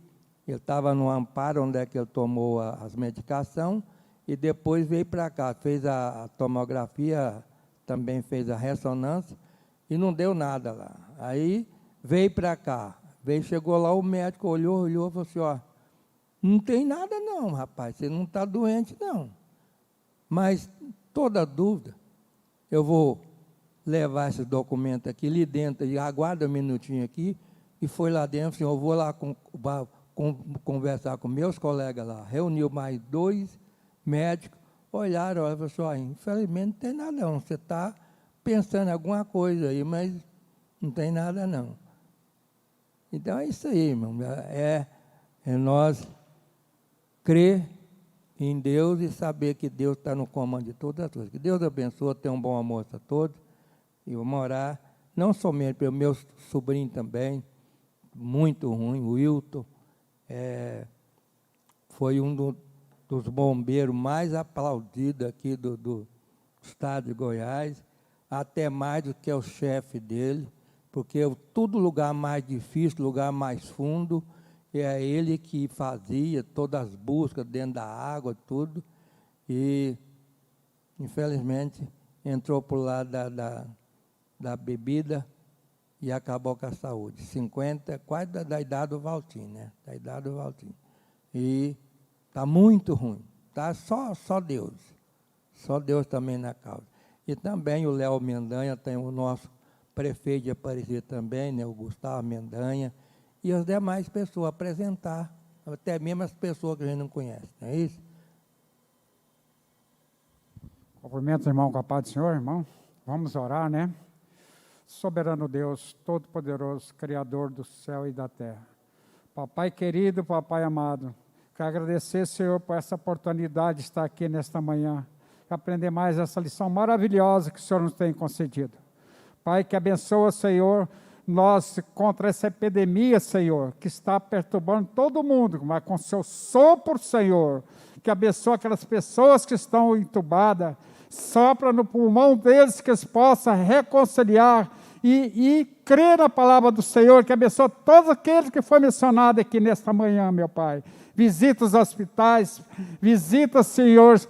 ele estava no Amparo, onde é que ele tomou as medicações, e depois veio para cá, fez a tomografia, também fez a ressonância, e não deu nada lá. Aí veio para cá, chegou lá, o médico olhou e falou assim, ó, não tem nada não, rapaz, você não está doente não. Mas toda dúvida, eu vou levar esse documento aqui ali dentro, e aguarda um minutinho aqui, e foi lá dentro, assim, eu vou lá conversar com meus colegas lá, reuniu mais 2 médicos, olharam, falaram assim, ó, infelizmente não tem nada não, você está pensando em alguma coisa aí, mas não tem nada não. Então é isso aí, irmão, é nós crer em Deus e saber que Deus está no comando de todas as coisas. Que Deus abençoe, tenha um bom almoço a todos, e vamos orar, não somente pelo meu sobrinho também, muito ruim, o Wilton, foi um dos bombeiros mais aplaudidos aqui do estado de Goiás, até mais do que o chefe dele, porque todo lugar mais difícil, lugar mais fundo, é ele que fazia todas as buscas dentro da água, tudo, e, infelizmente, entrou por lá da bebida e acabou com a saúde. 50, quase da idade do Valtim, né? Da idade do Valtim. E está muito ruim. Tá só Deus. Só Deus também na causa. E também o Léo Mendanha, tem o nosso prefeito de Aparecida também, né? O Gustavo Mendanha, e as demais pessoas apresentar, até mesmo as pessoas que a gente não conhece, não é isso? Cumprimento, irmão, com a paz do Senhor, irmão. Vamos orar, né? Soberano Deus, Todo-Poderoso, Criador do céu e da terra. Papai querido, papai amado, quero agradecer, Senhor, por essa oportunidade de estar aqui nesta manhã, aprender mais essa lição maravilhosa que o Senhor nos tem concedido. Pai, que abençoa, Senhor, nós contra essa epidemia, Senhor, que está perturbando todo mundo, mas com seu sopro, Senhor, que abençoa aquelas pessoas que estão entubadas, sopra no pulmão deles que eles possam reconciliar e crer na palavra do Senhor, que abençoa todos aqueles que foi mencionado aqui nesta manhã, meu Pai. Visita os hospitais, visita, Senhor,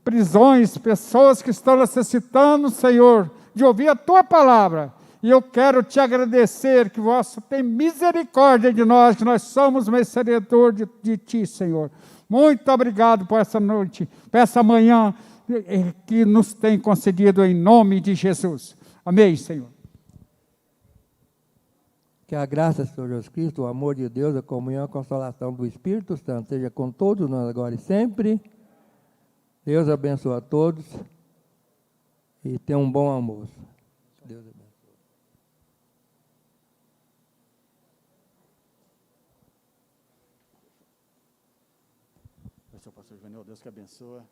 prisões, pessoas que estão necessitando, Senhor, de ouvir a Tua palavra. E eu quero Te agradecer que Você tem misericórdia de nós, que nós somos merecedor de Ti, Senhor. Muito obrigado por essa noite, por essa manhã que nos tem concedido em nome de Jesus. Amém, Senhor. Que a graça do Senhor Jesus Cristo, o amor de Deus, a comunhão e a consolação do Espírito Santo seja com todos nós agora e sempre. Deus abençoe a todos e tenha um bom almoço. Deus abençoe. Pastor Juvenil, Deus que abençoa.